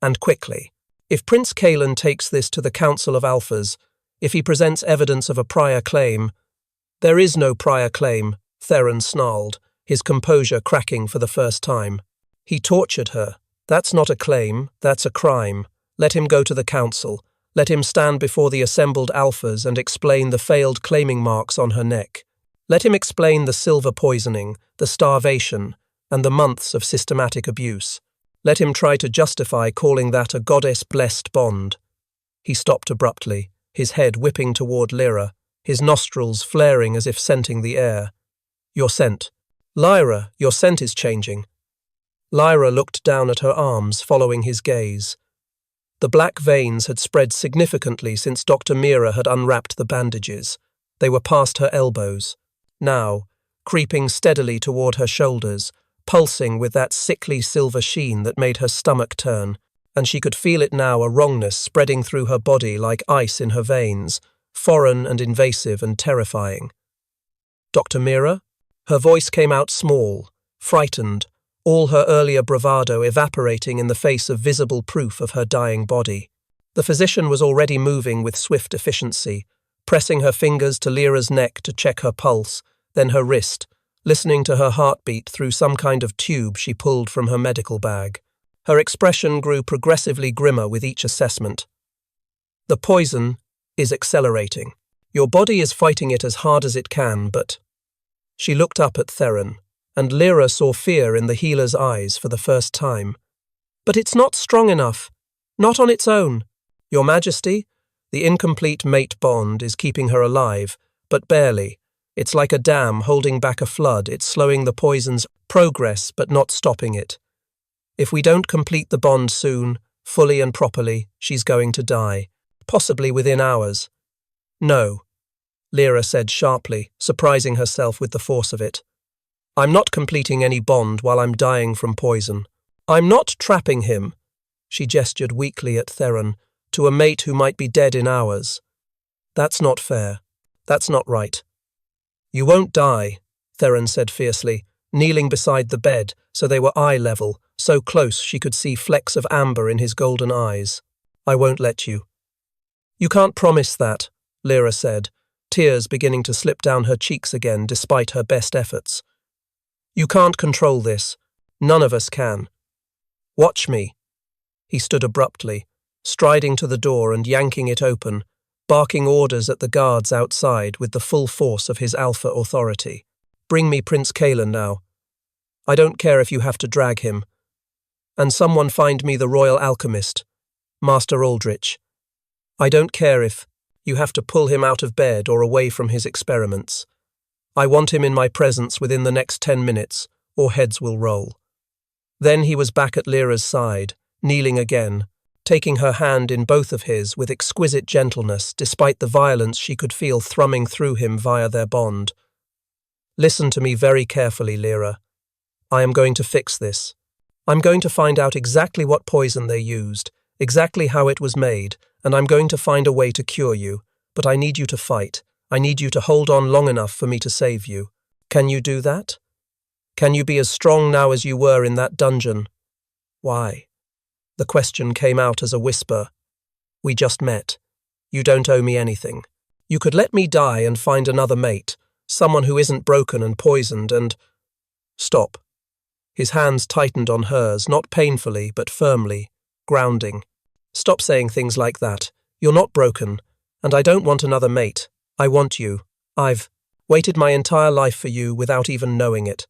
And quickly. If Prince Kalen takes this to the Council of Alphas, if he presents evidence of a prior claim— There is no prior claim, Theron snarled, his composure cracking for the first time. He tortured her. That's not a claim, that's a crime. Let him go to the council. Let him stand before the assembled alphas and explain the failed claiming marks on her neck. Let him explain the silver poisoning, the starvation, and the months of systematic abuse. Let him try to justify calling that a goddess-blessed bond. He stopped abruptly, his head whipping toward Lyra, his nostrils flaring as if scenting the air. Your scent. Lyra, your scent is changing. Lyra looked down at her arms, following his gaze. The black veins had spread significantly since Dr. Mira had unwrapped the bandages. They were past her elbows. Now, creeping steadily toward her shoulders, pulsing with that sickly silver sheen that made her stomach turn, and she could feel it now, a wrongness spreading through her body like ice in her veins, foreign and invasive and terrifying. Dr. Mira? Her voice came out small, frightened, all her earlier bravado evaporating in the face of visible proof of her dying body. The physician was already moving with swift efficiency, pressing her fingers to Lyra's neck to check her pulse, then her wrist, listening to her heartbeat through some kind of tube she pulled from her medical bag. Her expression grew progressively grimmer with each assessment. The poison is accelerating. Your body is fighting it as hard as it can, but— She looked up at Theron, and Lyra saw fear in the healer's eyes for the first time. But it's not strong enough. Not on its own. Your Majesty, the incomplete mate bond is keeping her alive, but barely. It's like a dam holding back a flood. It's slowing the poison's progress, but not stopping it. If we don't complete the bond soon, fully and properly, she's going to die, possibly within hours. No, Lyra said sharply, surprising herself with the force of it. I'm not completing any bond while I'm dying from poison. I'm not trapping him, she gestured weakly at Theron, to a mate who might be dead in hours. That's not fair. That's not right. You won't die, Theron said fiercely, kneeling beside the bed so they were eye level, so close she could see flecks of amber in his golden eyes. I won't let you. You can't promise that, Lyra said, tears beginning to slip down her cheeks again despite her best efforts. You can't control this. None of us can. Watch me. He stood abruptly, striding to the door and yanking it open, barking orders at the guards outside with the full force of his alpha authority. Bring me Prince Kalen now. I don't care if you have to drag him. And someone find me the royal alchemist, Master Aldrich. I don't care if you have to pull him out of bed or away from his experiments. I want him in my presence within the next 10 minutes, or heads will roll. Then he was back at Lyra's side, kneeling again, taking her hand in both of his with exquisite gentleness despite the violence she could feel thrumming through him via their bond. Listen to me very carefully, Lyra. I am going to fix this. I'm going to find out exactly what poison they used, exactly how it was made, and I'm going to find a way to cure you, but I need you to fight. I need you to hold on long enough for me to save you. Can you do that? Can you be as strong now as you were in that dungeon? Why? The question came out as a whisper. We just met. You don't owe me anything. You could let me die and find another mate, someone who isn't broken and poisoned and— Stop. His hands tightened on hers, not painfully, but firmly, grounding. Stop saying things like that. You're not broken, and I don't want another mate. I want you. I've waited my entire life for you without even knowing it.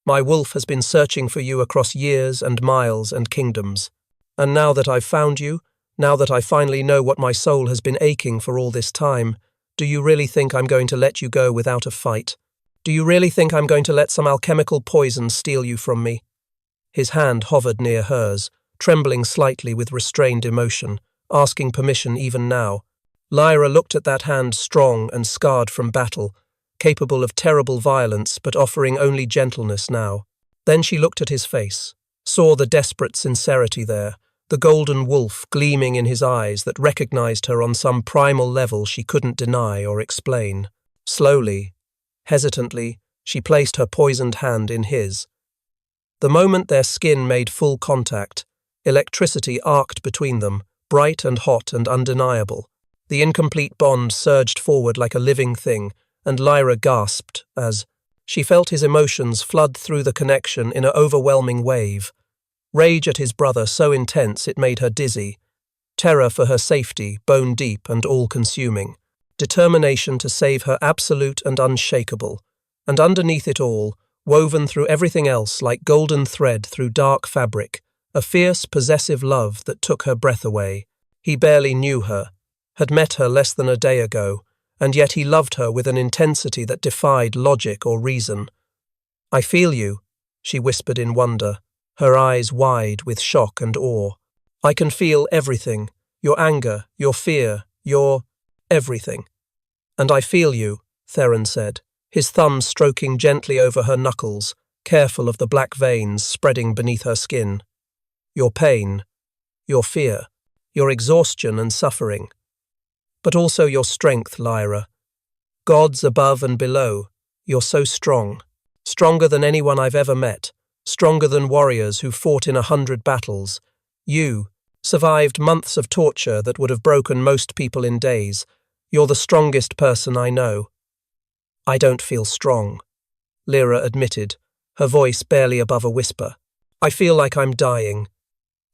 My wolf has been searching for you across years and miles and kingdoms. And now that I've found you, Now that I finally know what my soul has been aching for all this time, do you really think I'm going to let you go without a fight? Do you really think I'm going to let some alchemical poison steal you from me?" His hand hovered near hers, trembling slightly with restrained emotion, asking permission even now. Lyra looked at that hand, strong and scarred from battle, capable of terrible violence but offering only gentleness now. Then she looked at his face, saw the desperate sincerity there, the golden wolf gleaming in his eyes that recognized her on some primal level she couldn't deny or explain. Slowly, hesitantly, she placed her poisoned hand in his. The moment their skin made full contact, electricity arced between them, bright and hot and undeniable. The incomplete bond surged forward like a living thing, and Lyra gasped as she felt his emotions flood through the connection in an overwhelming wave. Rage at his brother so intense it made her dizzy. Terror for her safety, bone-deep and all-consuming. Determination to save her absolute and unshakable. And underneath it all, woven through everything else like golden thread through dark fabric, a fierce, possessive love that took her breath away. He barely knew her, had met her less than a day ago, and yet he loved her with an intensity that defied logic or reason. "I feel you," she whispered in wonder, her eyes wide with shock and awe. "I can feel everything, your anger, your fear, your everything." "And I feel you," Theron said, his thumb stroking gently over her knuckles, careful of the black veins spreading beneath her skin. "Your pain, your fear, your exhaustion and suffering. But also your strength, Lyra. Gods above and below, you're so strong. Stronger than anyone I've ever met. Stronger than warriors who fought in 100 battles. You survived months of torture that would have broken most people in days. You're the strongest person I know." "I don't feel strong," Lyra admitted, her voice barely above a whisper. "I feel like I'm dying."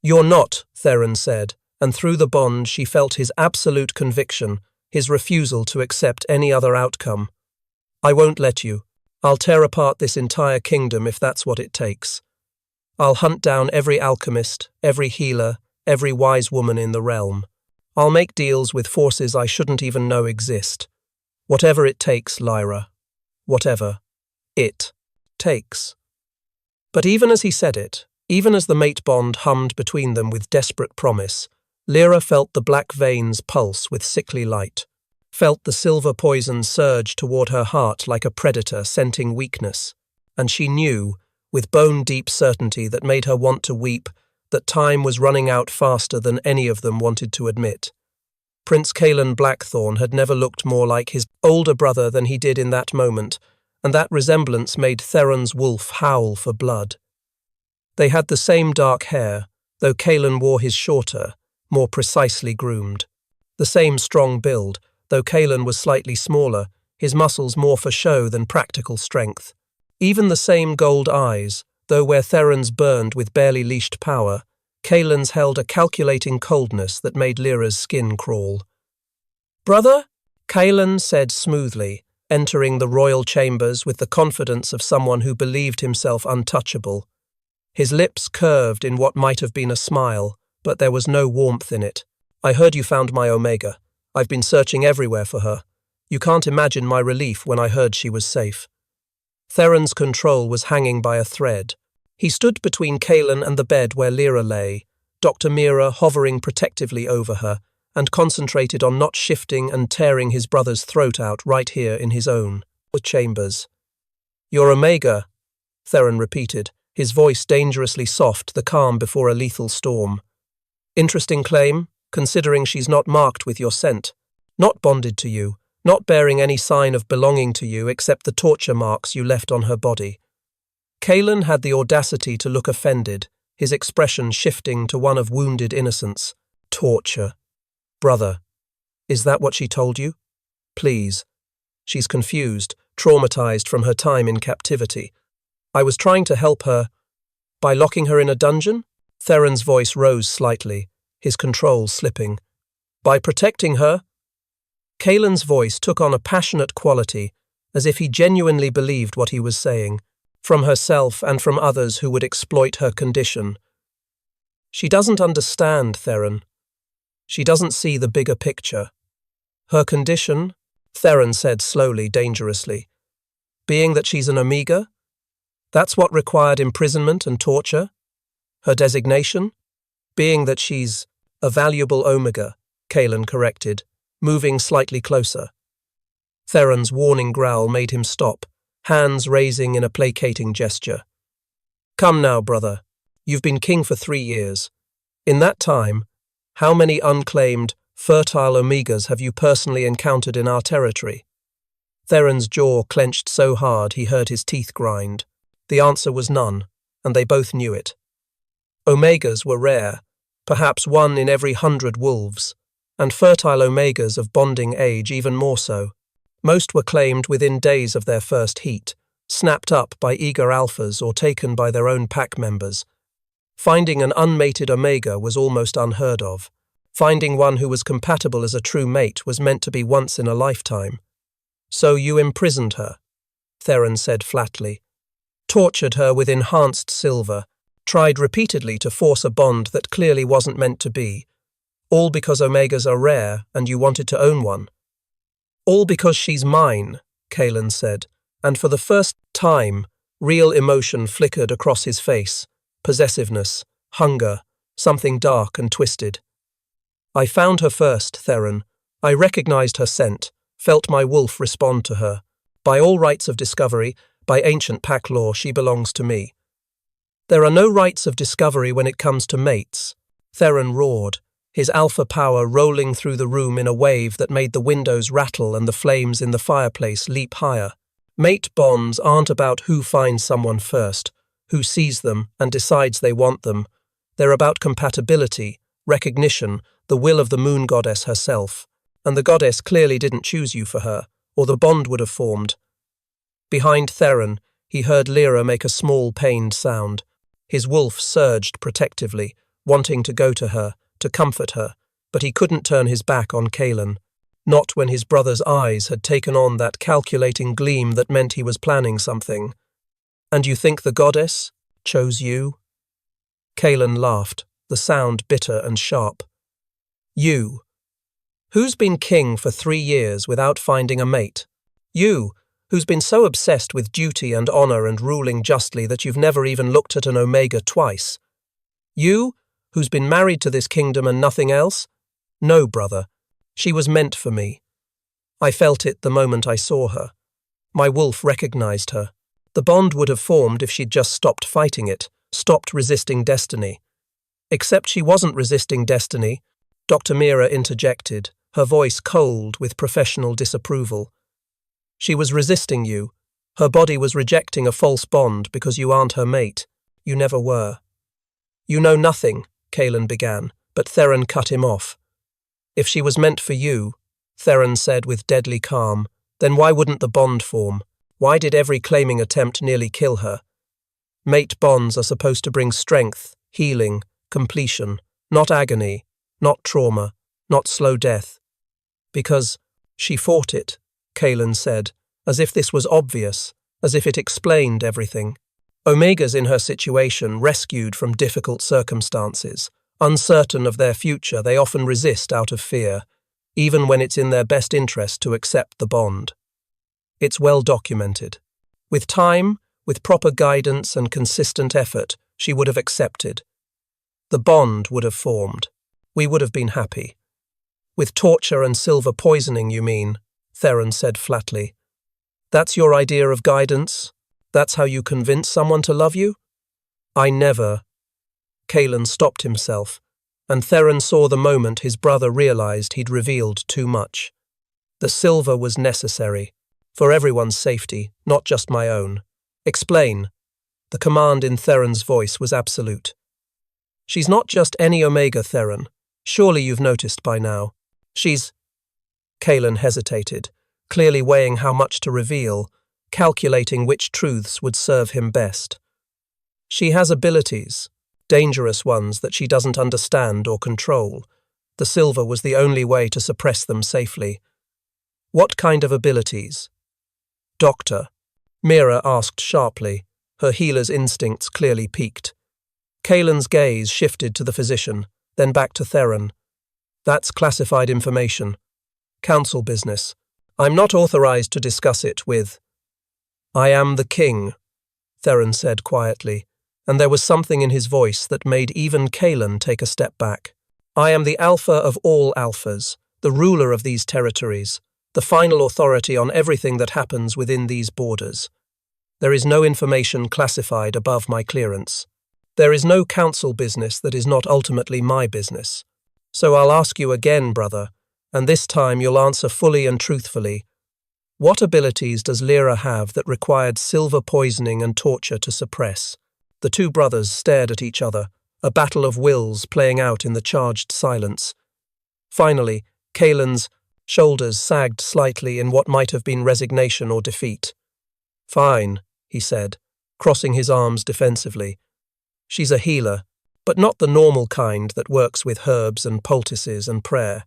"You're not," Theron said, and through the bond she felt his absolute conviction, his refusal to accept any other outcome. "I won't let you. I'll tear apart this entire kingdom if that's what it takes. I'll hunt down every alchemist, every healer, every wise woman in the realm. I'll make deals with forces I shouldn't even know exist. Whatever it takes, Lyra. Whatever it takes." But even as he said it, even as the mate bond hummed between them with desperate promise, Lyra felt the black veins pulse with sickly light, felt the silver poison surge toward her heart like a predator scenting weakness, and she knew, with bone-deep certainty that made her want to weep, that time was running out faster than any of them wanted to admit. Prince Kaelan Blackthorn had never looked more like his older brother than he did in that moment, and that resemblance made Theron's wolf howl for blood. They had the same dark hair, though Kaelan wore his shorter, more precisely groomed. The same strong build, though Kaelan was slightly smaller, his muscles more for show than practical strength. Even the same gold eyes, though where Theron's burned with barely leashed power, Kaelan's held a calculating coldness that made Lyra's skin crawl. "Brother?" Kaelan said smoothly, entering the royal chambers with the confidence of someone who believed himself untouchable. His lips curved in what might have been a smile, but there was no warmth in it. "I heard you found my Omega. I've been searching everywhere for her. You can't imagine my relief when I heard she was safe." Theron's control was hanging by a thread. He stood between Kaelan and the bed where Lyra lay, Dr. Mira hovering protectively over her, and concentrated on not shifting and tearing his brother's throat out right here in his own chambers. "Your Omega," Theron repeated, his voice dangerously soft, the calm before a lethal storm. "Interesting claim, considering she's not marked with your scent, not bonded to you, not bearing any sign of belonging to you except the torture marks you left on her body." Kaelan had the audacity to look offended, his expression shifting to one of wounded innocence. "Torture. Brother, is that what she told you? Please." She's confused, traumatized from her time in captivity. "I was trying to help her by locking her in a dungeon?" Theron's voice rose slightly, his control slipping. "By protecting her?" Kaelan's voice took on a passionate quality, as if he genuinely believed what he was saying, from herself and from others who would exploit her condition. "She doesn't understand, Theron. She doesn't see the bigger picture. Her condition, Theron said slowly, dangerously, being that she's an Omega? That's what required imprisonment and torture? Her designation? Being that she's a valuable Omega, Kaelin corrected, moving slightly closer. Theron's warning growl made him stop, hands raising in a placating gesture. Come now, brother. You've been king for 3 years. In that time, how many unclaimed, fertile Omegas have you personally encountered in our territory? Theron's jaw clenched so hard he heard his teeth grind. The answer was none, and they both knew it. Omegas were rare, perhaps 1 in every 100 wolves, and fertile Omegas of bonding age even more so. Most were claimed within days of their first heat, snapped up by eager alphas or taken by their own pack members. Finding an unmated Omega was almost unheard of. Finding one who was compatible as a true mate was meant to be once in a lifetime. So you imprisoned her, Theron said flatly. Tortured her with enhanced silver, tried repeatedly to force a bond that clearly wasn't meant to be. All because Omegas are rare and you wanted to own one. All because she's mine, Kaelin said, and for the first time, real emotion flickered across his face. Possessiveness, hunger, something dark and twisted. I found her first, Theron. I recognized her scent, felt my wolf respond to her. By all rights of discovery, by ancient pack law, she belongs to me. There are no rights of discovery when it comes to mates, Theron roared, his alpha power rolling through the room in a wave that made the windows rattle and the flames in the fireplace leap higher. Mate bonds aren't about who finds someone first, who sees them and decides they want them. They're about compatibility, recognition, the will of the moon goddess herself. And the goddess clearly didn't choose you for her, or the bond would have formed. Behind Theron, he heard Lyra make a small, pained sound. His wolf surged protectively, wanting to go to her, to comfort her, but he couldn't turn his back on Kaelin. Not when his brother's eyes had taken on that calculating gleam that meant he was planning something. And you think the goddess chose you? Kaelin laughed, the sound bitter and sharp. You. Who's been king for 3 years without finding a mate? You, who's been so obsessed with duty and honor and ruling justly that you've never even looked at an Omega twice. You, who's been married to this kingdom and nothing else? No, brother. She was meant for me. I felt it the moment I saw her. My wolf recognized her. The bond would have formed if she'd just stopped fighting it, stopped resisting destiny. Except she wasn't resisting destiny, Dr. Mira interjected, her voice cold with professional disapproval. She was resisting you. Her body was rejecting a false bond because you aren't her mate. You never were. You know nothing, Kaelin began, but Theron cut him off. If she was meant for you, Theron said with deadly calm, then why wouldn't the bond form? Why did every claiming attempt nearly kill her? Mate bonds are supposed to bring strength, healing, completion, not agony, not trauma, not slow death. Because she fought it, Kaelin said, as if this was obvious, as if it explained everything. Omegas in her situation, rescued from difficult circumstances, uncertain of their future, they often resist out of fear, even when it's in their best interest to accept the bond. It's well documented. With time, with proper guidance and consistent effort, she would have accepted. The bond would have formed. We would have been happy. With torture and silver poisoning, you mean, Theron said flatly. That's your idea of guidance? That's how you convince someone to love you? I never. Kaelin stopped himself, and Theron saw the moment his brother realized he'd revealed too much. The silver was necessary, for everyone's safety, not just my own. Explain. The command in Theron's voice was absolute. She's not just any Omega, Theron. Surely you've noticed by now. She's... Kaelin hesitated, clearly weighing how much to reveal, calculating which truths would serve him best. She has abilities, dangerous ones that she doesn't understand or control. The silver was the only way to suppress them safely. What kind of abilities? Doctor, Mira asked sharply, her healer's instincts clearly piqued. Kaelin's gaze shifted to the physician, then back to Theron. That's classified information. Council business. I'm not authorized to discuss it with. I am the king, Theron said quietly, and there was something in his voice that made even Kaelin take a step back. I am the alpha of all alphas, the ruler of these territories, the final authority on everything that happens within these borders. There is no information classified above my clearance. There is no council business that is not ultimately my business. So I'll ask you again, brother, and this time you'll answer fully and truthfully. What abilities does Lyra have that required silver poisoning and torture to suppress? The two brothers stared at each other, a battle of wills playing out in the charged silence. Finally, Kaelin's shoulders sagged slightly in what might have been resignation or defeat. Fine, he said, crossing his arms defensively. She's a healer, but not the normal kind that works with herbs and poultices and prayer.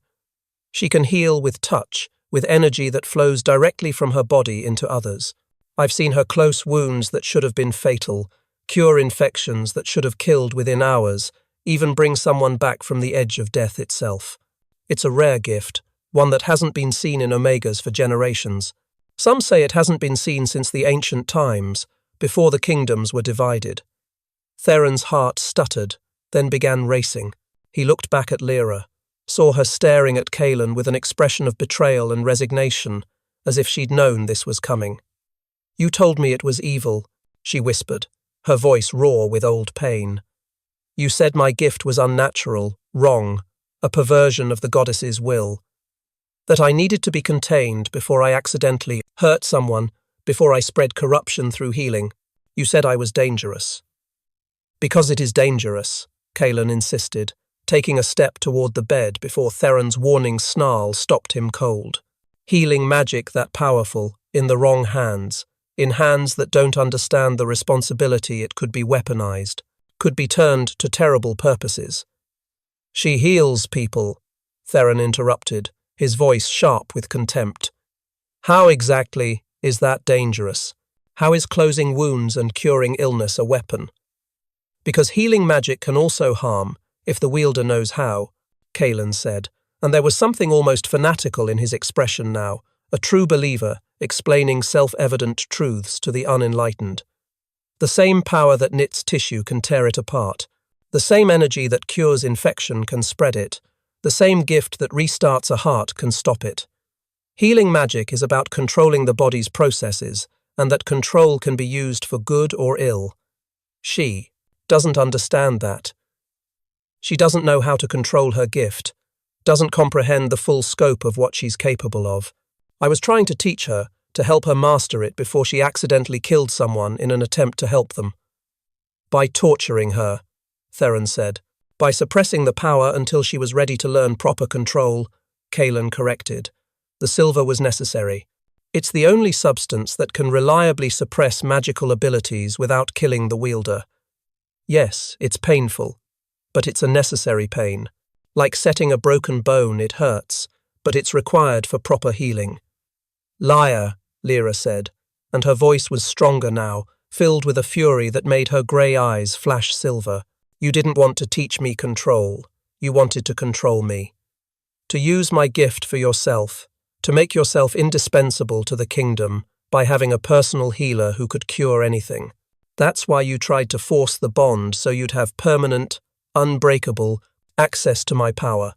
She can heal with touch, with energy that flows directly from her body into others. I've seen her close wounds that should have been fatal, cure infections that should have killed within hours, even bring someone back from the edge of death itself. It's a rare gift, one that hasn't been seen in Omegas for generations. Some say it hasn't been seen since the ancient times, before the kingdoms were divided. Theron's heart stuttered, then began racing. He looked back at Lyra, saw her staring at Kaelin with an expression of betrayal and resignation, as if she'd known this was coming. You told me it was evil, she whispered, her voice raw with old pain. You said my gift was unnatural, wrong, a perversion of the goddess's will. That I needed to be contained before I accidentally hurt someone, before I spread corruption through healing. You said I was dangerous. Because it is dangerous, Kaelin insisted, taking a step toward the bed before Theron's warning snarl stopped him cold. Healing magic that powerful, in the wrong hands, in hands that don't understand the responsibility it could be weaponized, could be turned to terrible purposes. She heals people, Theron interrupted, his voice sharp with contempt. How exactly is that dangerous? How is closing wounds and curing illness a weapon? Because healing magic can also harm, if the wielder knows how, Kaelin said, and there was something almost fanatical in his expression now, a true believer explaining self-evident truths to the unenlightened. The same power that knits tissue can tear it apart. The same energy that cures infection can spread it. The same gift that restarts a heart can stop it. Healing magic is about controlling the body's processes, and that control can be used for good or ill. She doesn't understand that. She doesn't know how to control her gift, doesn't comprehend the full scope of what she's capable of. I was trying to teach her, to help her master it before she accidentally killed someone in an attempt to help them. By torturing her, Theron said. By suppressing the power until she was ready to learn proper control, Kaelin corrected. The silver was necessary. It's the only substance that can reliably suppress magical abilities without killing the wielder. Yes, it's painful, but it's a necessary pain. Like setting a broken bone, it hurts, but it's required for proper healing. Liar, Lyra said, and her voice was stronger now, filled with a fury that made her grey eyes flash silver. You didn't want to teach me control. You wanted to control me. To use my gift for yourself, to make yourself indispensable to the kingdom by having a personal healer who could cure anything. That's why you tried to force the bond so you'd have permanent, unbreakable access to my power.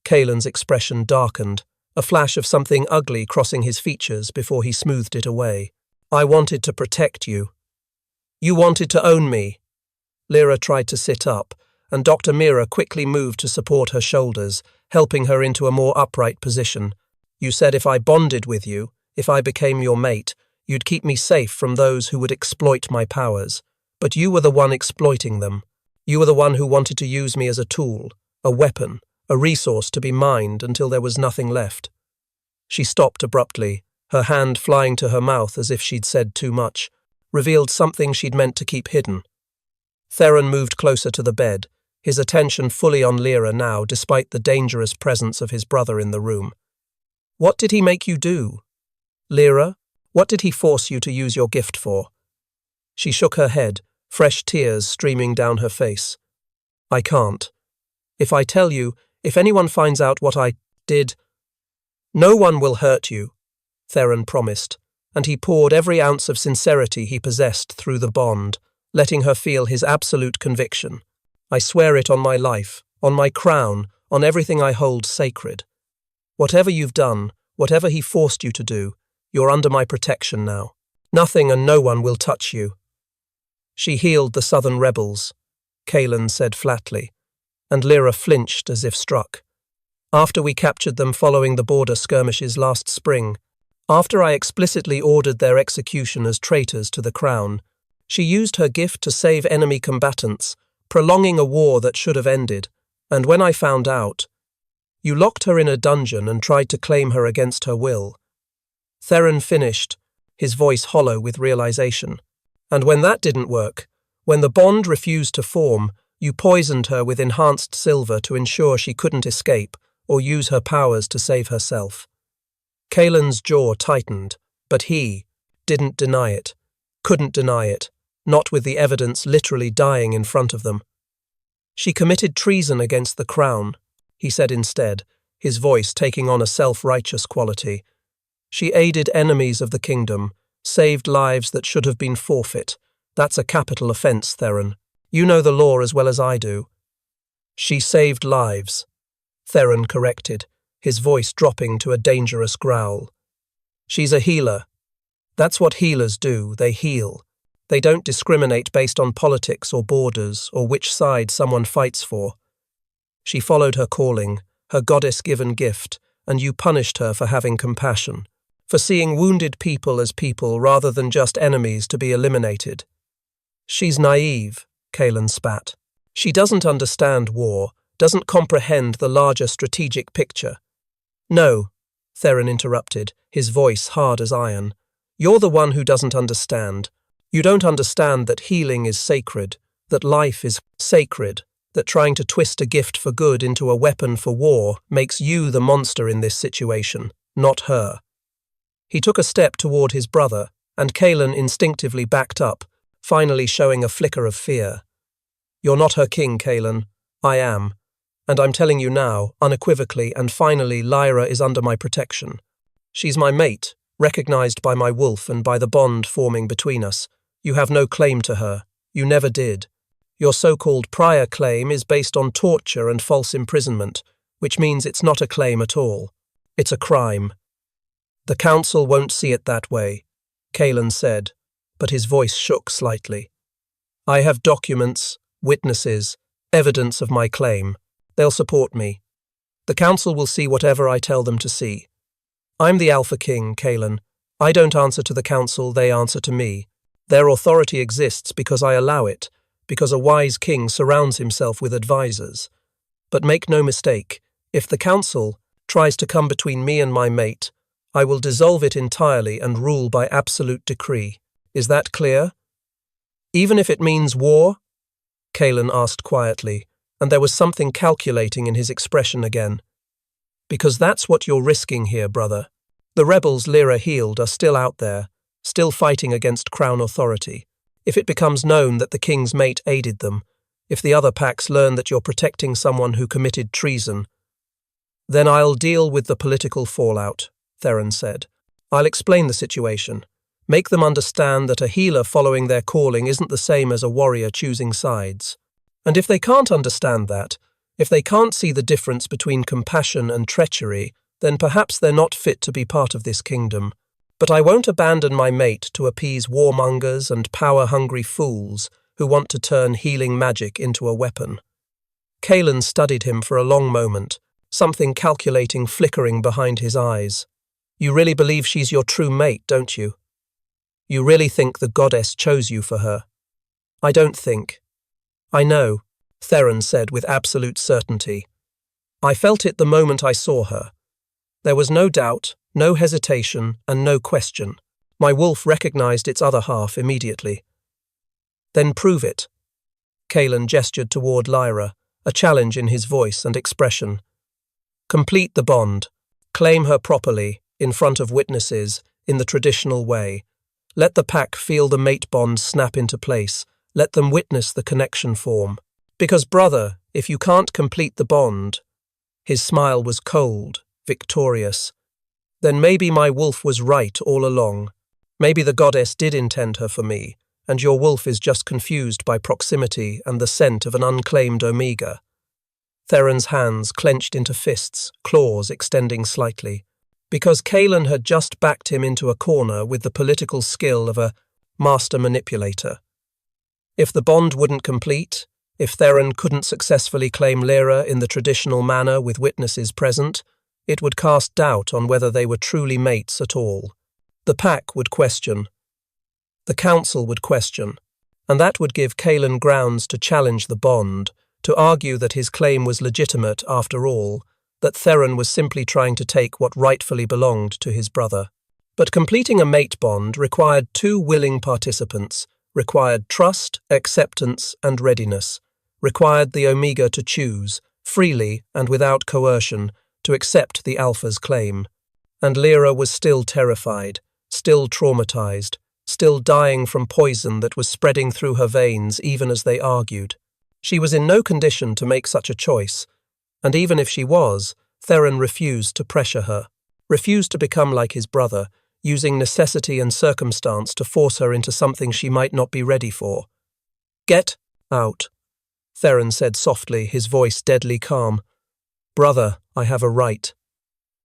Kaelin's expression darkened, a flash of something ugly crossing his features before he smoothed it away. I wanted to protect you. You wanted to own me. Lyra tried to sit up, and Dr. Mira quickly moved to support her shoulders, helping her into a more upright position. You said if I bonded with you, if I became your mate, you'd keep me safe from those who would exploit my powers. But you were the one exploiting them. You were the one who wanted to use me as a tool, a weapon, a resource to be mined until there was nothing left. She stopped abruptly, her hand flying to her mouth as if she'd said too much, revealed something she'd meant to keep hidden. Theron moved closer to the bed, his attention fully on Lyra now despite the dangerous presence of his brother in the room. What did he make you do? Lyra, what did he force you to use your gift for? She shook her head, fresh tears streaming down her face. I can't. If I tell you, If anyone finds out what I did, no one will hurt you, Theron promised, and he poured every ounce of sincerity he possessed through the bond, letting her feel his absolute conviction. I swear it on my life, on my crown, on everything I hold sacred. Whatever you've done, whatever he forced you to do, you're under my protection now. Nothing and no one will touch you. She healed the southern rebels, Kaelan said flatly, and Lyra flinched as if struck. After we captured them following the border skirmishes last spring, after I explicitly ordered their execution as traitors to the crown, she used her gift to save enemy combatants, prolonging a war that should have ended, and when I found out, you locked her in a dungeon and tried to claim her against her will. Theron finished, his voice hollow with realization. And when that didn't work, when the bond refused to form, you poisoned her with enhanced silver to ensure she couldn't escape or use her powers to save herself. Kaelan's jaw tightened, but he didn't deny it, couldn't deny it, not with the evidence literally dying in front of them. She committed treason against the crown, he said instead, his voice taking on a self-righteous quality. She aided enemies of the kingdom, saved lives that should have been forfeit. That's a capital offense, Theron. You know the law as well as I do. She saved lives, Theron corrected, his voice dropping to a dangerous growl. She's a healer. That's what healers do, they heal. They don't discriminate based on politics or borders or which side someone fights for. She followed her calling, her goddess-given gift, and you punished her for having compassion, for seeing wounded people as people rather than just enemies to be eliminated. She's naive, Kaelan spat. She doesn't understand war, doesn't comprehend the larger strategic picture. No, Theron interrupted, his voice hard as iron. You're the one who doesn't understand. You don't understand that healing is sacred, that life is sacred, that trying to twist a gift for good into a weapon for war makes you the monster in this situation, not her. He took a step toward his brother, and Kaelan instinctively backed up, finally showing a flicker of fear. You're not her king, Kaelan. I am. And I'm telling you now, unequivocally and finally, Lyra is under my protection. She's my mate, recognized by my wolf and by the bond forming between us. You have no claim to her. You never did. Your so-called prior claim is based on torture and false imprisonment, which means it's not a claim at all. It's a crime. The council won't see it that way, Kaelan said, but his voice shook slightly. I have documents, witnesses, evidence of my claim. They'll support me. The council will see whatever I tell them to see. I'm the Alpha King, Kaelan. I don't answer to the council, they answer to me. Their authority exists because I allow it, because a wise king surrounds himself with advisors. But make no mistake, if the council tries to come between me and my mate, I will dissolve it entirely and rule by absolute decree. Is that clear? Even if it means war? Kaelan asked quietly, and there was something calculating in his expression again. Because that's what you're risking here, brother. The rebels Lyra healed are still out there, still fighting against crown authority. If it becomes known that the king's mate aided them, if the other packs learn that you're protecting someone who committed treason, then I'll deal with the political fallout, Theron said. I'll explain the situation. Make them understand that a healer following their calling isn't the same as a warrior choosing sides. And if they can't understand that, if they can't see the difference between compassion and treachery, then perhaps they're not fit to be part of this kingdom. But I won't abandon my mate to appease warmongers and power-hungry fools who want to turn healing magic into a weapon. Kaelan studied him for a long moment, something calculating flickering behind his eyes. You really believe she's your true mate, don't you? You really think the goddess chose you for her? I don't think. I know, Theron said with absolute certainty. I felt it the moment I saw her. There was no doubt, no hesitation, and no question. My wolf recognized its other half immediately. Then prove it. Kaelan gestured toward Lyra, a challenge in his voice and expression. Complete the bond. Claim her properly, in front of witnesses, in the traditional way. Let the pack feel the mate bond snap into place. Let them witness the connection form. Because, brother, if you can't complete the bond, His smile was cold, victorious. Then maybe my wolf was right all along. Maybe the goddess did intend her for me, and your wolf is just confused by proximity and the scent of an unclaimed omega. Theron's hands clenched into fists, claws extending slightly, because Kaelan had just backed him into a corner with the political skill of a master manipulator. If the bond wouldn't complete, if Theron couldn't successfully claim Lyra in the traditional manner with witnesses present, it would cast doubt on whether they were truly mates at all. The pack would question. The council would question, and that would give Kaelan grounds to challenge the bond, to argue that his claim was legitimate after all, that Theron was simply trying to take what rightfully belonged to his brother. But completing a mate bond required two willing participants, required trust, acceptance, and readiness, required the Omega to choose, freely and without coercion, to accept the Alpha's claim. And Lyra was still terrified, still traumatized, still dying from poison that was spreading through her veins even as they argued. She was in no condition to make such a choice, and even if she was, Theron refused to pressure her, refused to become like his brother, using necessity and circumstance to force her into something she might not be ready for. "Get out," Theron said softly, his voice deadly calm. "Brother, I have a right."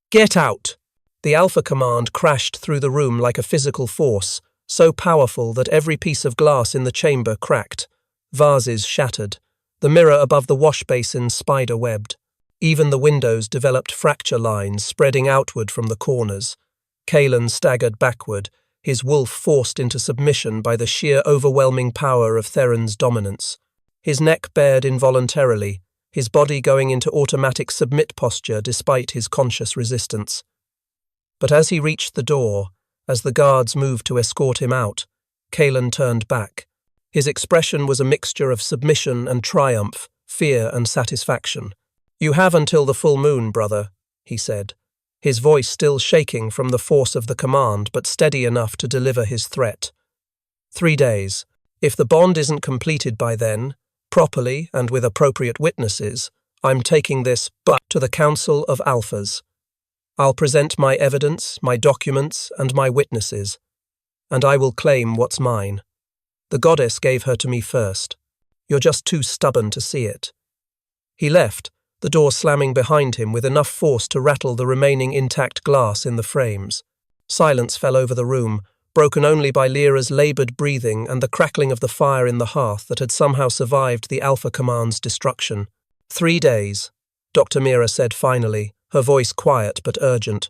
"Get out!" The Alpha command crashed through the room like a physical force, so powerful that every piece of glass in the chamber cracked, vases shattered, the mirror above the wash basin spider-webbed. Even the windows developed fracture lines spreading outward from the corners. Kaelan staggered backward, his wolf forced into submission by the sheer overwhelming power of Theron's dominance. His neck bared involuntarily, his body going into automatic submit posture despite his conscious resistance. But as he reached the door, as the guards moved to escort him out, Kaelan turned back. His expression was a mixture of submission and triumph, fear and satisfaction. "You have until the full moon, brother," he said, his voice still shaking from the force of the command but steady enough to deliver his threat. 3 days. If the bond isn't completed by then, properly and with appropriate witnesses, I'm taking this but to the Council of Alphas. I'll present my evidence, my documents, and my witnesses, and I will claim what's mine. The goddess gave her to me first. You're just too stubborn to see it." He left, the door slamming behind him with enough force to rattle the remaining intact glass in the frames. Silence fell over the room, broken only by Lyra's laboured breathing and the crackling of the fire in the hearth that had somehow survived the Alpha Command's destruction. 3 days, Dr. Mira said finally, her voice quiet but urgent.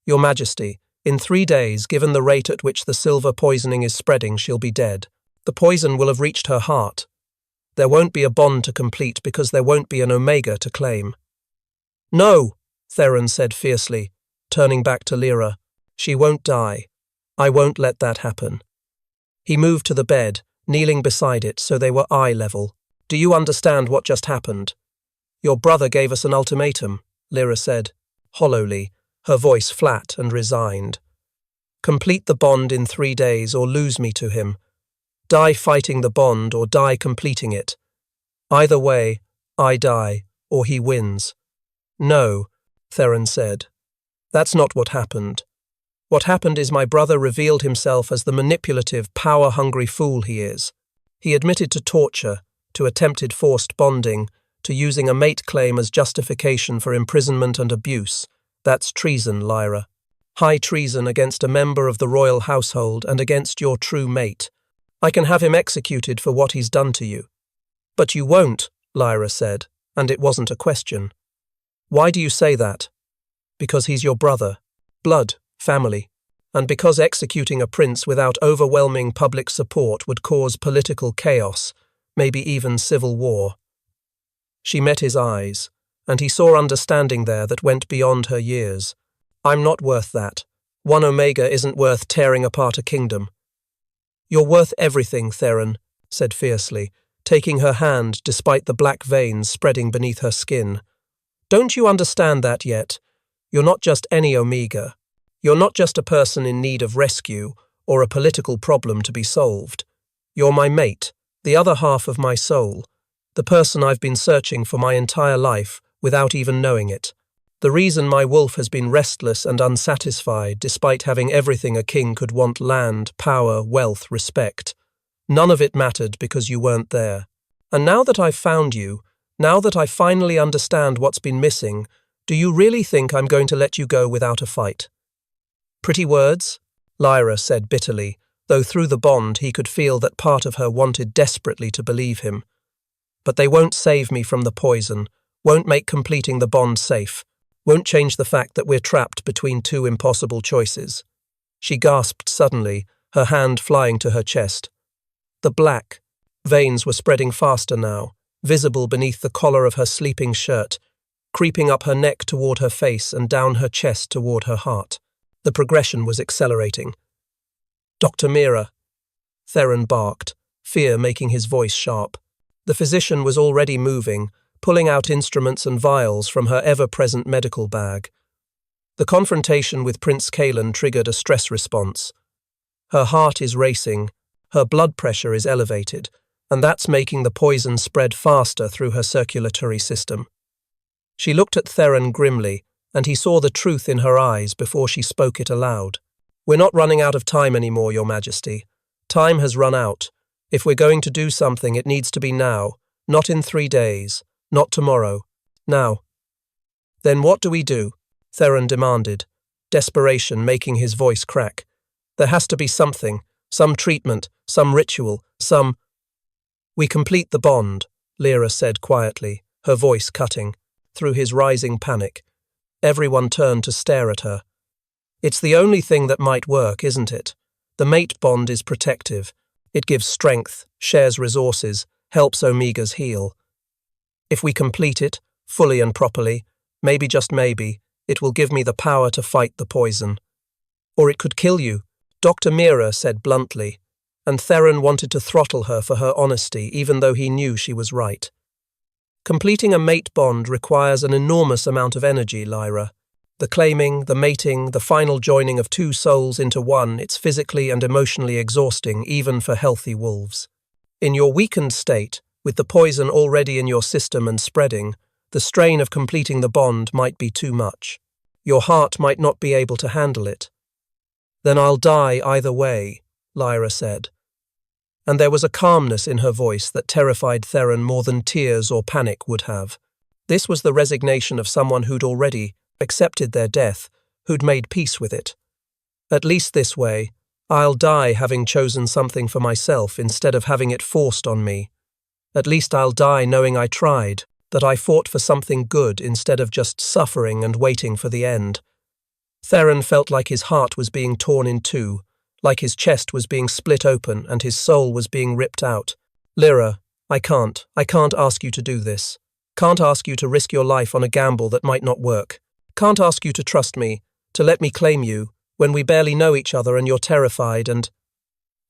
"Your Majesty, in 3 days, given the rate at which the silver poisoning is spreading, she'll be dead. The poison will have reached her heart. There won't be a bond to complete because there won't be an Omega to claim." "No," Theron said fiercely, turning back to Lyra. "She won't die. I won't let that happen." He moved to the bed, kneeling beside it so they were eye level. "Do you understand what just happened?" "Your brother gave us an ultimatum," Lyra said, hollowly, her voice flat and resigned. "Complete the bond in 3 days or lose me to him. Die fighting the bond or die completing it. Either way, I die or he wins." "No," Theron said. "That's not what happened. What happened is my brother revealed himself as the manipulative, power-hungry fool he is. He admitted to torture, to attempted forced bonding, to using a mate claim as justification for imprisonment and abuse. That's treason, Lyra. High treason against a member of the royal household and against your true mate. I can have him executed for what he's done to you." "But you won't," Lyra said, and it wasn't a question. "Why do you say that?" "Because he's your brother. Blood, family. And because executing a prince without overwhelming public support would cause political chaos, maybe even civil war." She met his eyes, and he saw understanding there that went beyond her years. "I'm not worth that. One Omega isn't worth tearing apart a kingdom." "You're worth everything, Theron," said fiercely, taking her hand despite the black veins spreading beneath her skin. "Don't you understand that yet? You're not just any Omega. You're not just a person in need of rescue or a political problem to be solved. You're my mate, the other half of my soul, the person I've been searching for my entire life, without even knowing it. The reason my wolf has been restless and unsatisfied, despite having everything a king could want: land, power, wealth, respect. None of it mattered because you weren't there. And now that I've found you, now that I finally understand what's been missing, do you really think I'm going to let you go without a fight?" "Pretty words," Lyra said bitterly, though through the bond he could feel that part of her wanted desperately to believe him. "But they won't save me from the poison, won't make completing the bond safe, won't change the fact that we're trapped between two impossible choices." She gasped suddenly, her hand flying to her chest. The black veins were spreading faster now, visible beneath the collar of her sleeping shirt, creeping up her neck toward her face and down her chest toward her heart. The progression was accelerating. "Dr. Mira," Theron barked, fear making his voice sharp. The physician was already moving, pulling out instruments and vials from her ever-present medical bag. The confrontation with Prince Kalen triggered a stress response. Her heart is racing, her blood pressure is elevated, and that's making the poison spread faster through her circulatory system. She looked at Theron grimly, and he saw the truth in her eyes before she spoke it aloud. "We're not running out of time anymore, Your Majesty. Time has run out. If we're going to do something, it needs to be now, not in 3 days, not tomorrow. Now." "Then what do we do?" Theron demanded, desperation making his voice crack. "There has to be something, some treatment, some ritual, some—" "We complete the bond," Lyra said quietly, her voice cutting through his rising panic. Everyone turned to stare at her. "It's the only thing that might work, isn't it? The mate bond is protective. It gives strength, shares resources, helps Omegas heal. If we complete it, fully and properly, maybe just maybe, it will give me the power to fight the poison. Or it could kill you," Dr. Mira said bluntly, and Theron wanted to throttle her for her honesty, even though he knew she was right. "Completing a mate bond requires an enormous amount of energy, Lyra. The claiming, the mating, the final joining of two souls into one, it's physically and emotionally exhausting, even for healthy wolves. In your weakened state, with the poison already in your system and spreading, the strain of completing the bond might be too much. Your heart might not be able to handle it." "Then I'll die either way," Lyra said. And there was a calmness in her voice that terrified Theron more than tears or panic would have. This was the resignation of someone who'd already accepted their death, who'd made peace with it. "At least this way, I'll die having chosen something for myself instead of having it forced on me. At least I'll die knowing I tried, that I fought for something good instead of just suffering and waiting for the end." Theron felt like his heart was being torn in two, like his chest was being split open and his soul was being ripped out. "Lyra, I can't ask you to do this. Can't ask you to risk your life on a gamble that might not work. Can't ask you to trust me, to let me claim you, when we barely know each other and you're terrified and—"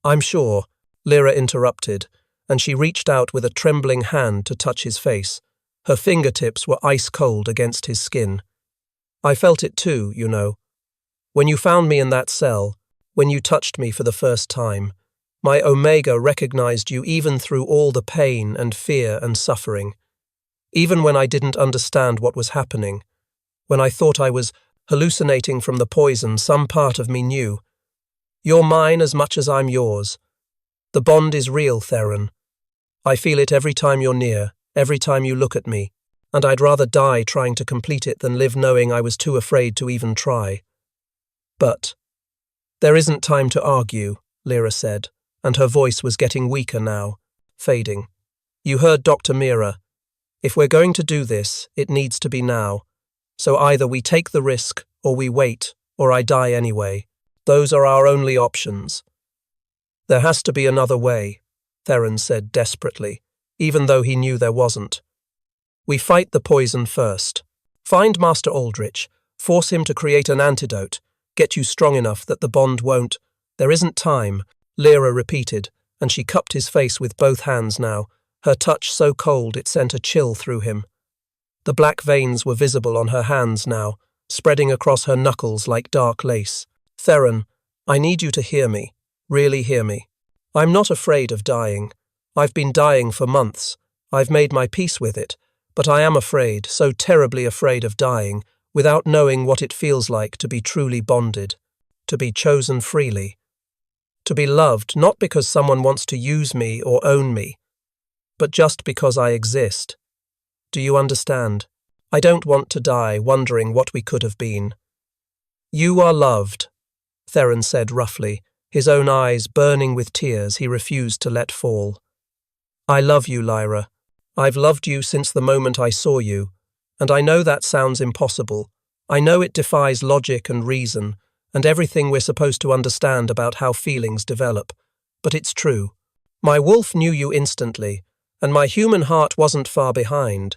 "I'm sure," Lyra interrupted, and she reached out with a trembling hand to touch his face. Her fingertips were ice-cold against his skin. "I felt it too, you know. When you found me in that cell, when you touched me for the first time, my Omega recognized you even through all the pain and fear and suffering. Even when I didn't understand what was happening, when I thought I was hallucinating from the poison, some part of me knew. You're mine as much as I'm yours. The bond is real, Theron. I feel it every time you're near, every time you look at me, and I'd rather die trying to complete it than live knowing I was too afraid to even try. But there isn't time to argue," Lyra said, and her voice was getting weaker now, fading. "You heard Dr. Mira. If we're going to do this, it needs to be now. So either we take the risk, or we wait, or I die anyway. Those are our only options." "There has to be another way," Theron said desperately, even though he knew there wasn't. "We fight the poison first. Find Master Aldrich, force him to create an antidote, get you strong enough that the bond won't—" "There isn't time," Lyra repeated, and she cupped his face with both hands now, her touch so cold it sent a chill through him. The black veins were visible on her hands now, spreading across her knuckles like dark lace. "Theron, I need you to hear me, really hear me. I'm not afraid of dying. I've been dying for months. I've made my peace with it, But I am afraid, so terribly afraid of dying, without knowing what it feels like to be truly bonded, to be chosen freely, to be loved not because someone wants to use me or own me, but just because I exist. Do you understand? I don't want to die wondering what we could have been. You are loved, Theron said roughly, his own eyes burning with tears he refused to let fall. I love you, Lyra. I've loved you since the moment I saw you, and I know that sounds impossible. I know it defies logic and reason, and everything we're supposed to understand about how feelings develop. But it's true. My wolf knew you instantly, and my human heart wasn't far behind.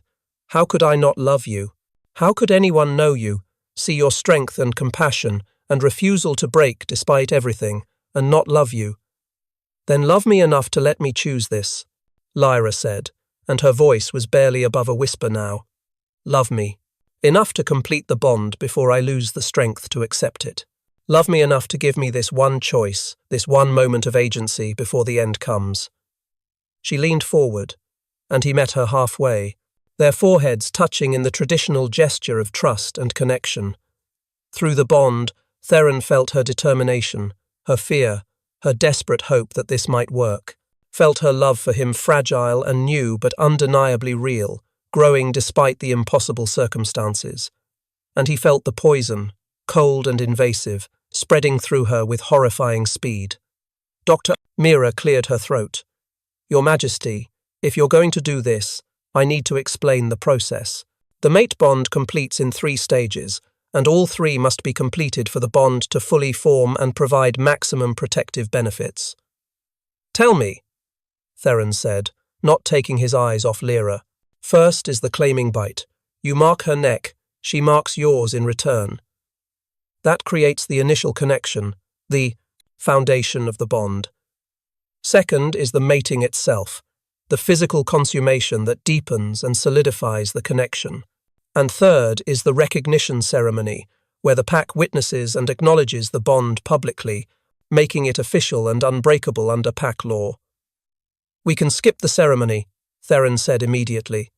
How could I not love you? How could anyone know you, see your strength and compassion, and refusal to break despite everything, and not love you? Then love me enough to let me choose this, Lyra said, and her voice was barely above a whisper now. Love me. Enough to complete the bond before I lose the strength to accept it. Love me enough to give me this one choice, this one moment of agency before the end comes. She leaned forward, and he met her halfway, their foreheads touching in the traditional gesture of trust and connection. Through the bond, Theron felt her determination, her fear, her desperate hope that this might work, felt her love for him fragile and new but undeniably real, growing despite the impossible circumstances. And he felt the poison, cold and invasive, spreading through her with horrifying speed. Dr. Mira cleared her throat. Your Majesty, if you're going to do this, I need to explain the process. The mate bond completes in 3 stages, and all 3 must be completed for the bond to fully form and provide maximum protective benefits. Tell me, Theron said, not taking his eyes off Lyra. First is the claiming bite. You mark her neck, she marks yours in return. That creates the initial connection, the foundation of the bond. Second is the mating itself, the physical consummation that deepens and solidifies the connection. And third is the recognition ceremony, where the pack witnesses and acknowledges the bond publicly, making it official and unbreakable under pack law. We can skip the ceremony, Theron said immediately.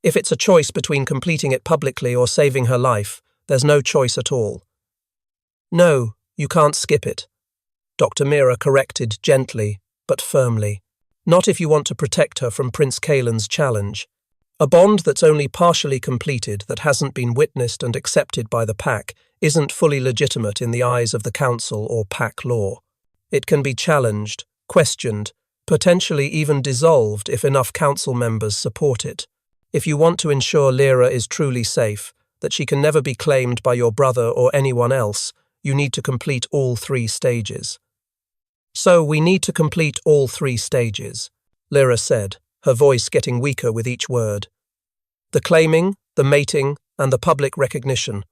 If it's a choice between completing it publicly or saving her life, there's no choice at all. No, you can't skip it, Dr. Mira corrected gently, but firmly. Not if you want to protect her from Prince Kaelin's challenge. A bond that's only partially completed, that hasn't been witnessed and accepted by the pack, isn't fully legitimate in the eyes of the council or pack law. It can be challenged, questioned, potentially even dissolved if enough council members support it. If you want to ensure Lyra is truly safe, that she can never be claimed by your brother or anyone else, you need to complete all 3 stages. So we need to complete all 3 stages, Lyra said, her voice getting weaker with each word. The claiming, the mating, and the public recognition.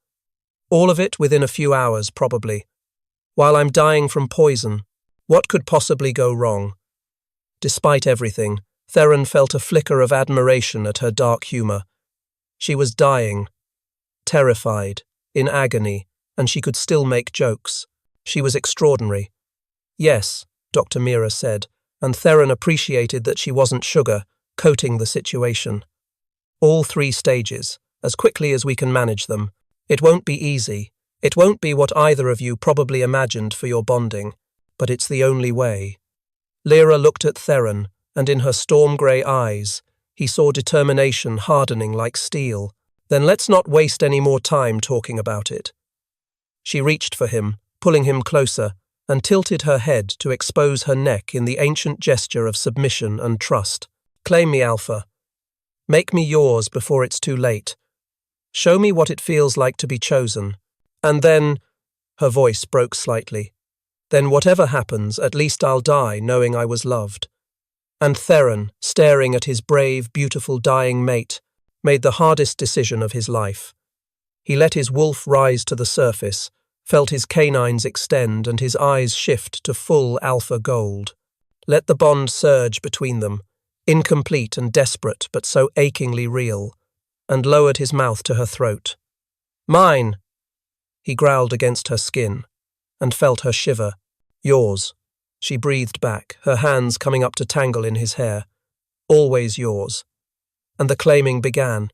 All of it within a few hours, probably. While I'm dying from poison, what could possibly go wrong? Despite everything, Theron felt a flicker of admiration at her dark humor. She was dying, terrified, in agony, and she could still make jokes. She was extraordinary. Yes, Dr. Mira said, and Theron appreciated that she wasn't sugar, coating the situation. All 3 stages, as quickly as we can manage them. It won't be easy. It won't be what either of you probably imagined for your bonding, but it's the only way. Lyra looked at Theron, and in her storm-grey eyes, he saw determination hardening like steel. Then let's not waste any more time talking about it. She reached for him, pulling him closer, and tilted her head to expose her neck in the ancient gesture of submission and trust. Claim me, Alpha. Make me yours before it's too late. Show me what it feels like to be chosen. And then, her voice broke slightly, then whatever happens, at least I'll die knowing I was loved. And Theron, staring at his brave, beautiful dying mate, made the hardest decision of his life. He let his wolf rise to the surface, felt his canines extend and his eyes shift to full alpha gold. Let the bond surge between them, incomplete and desperate but so achingly real, and lowered his mouth to her throat. Mine! He growled against her skin, and felt her shiver. Yours, she breathed back, her hands coming up to tangle in his hair. Always yours. and the claiming began.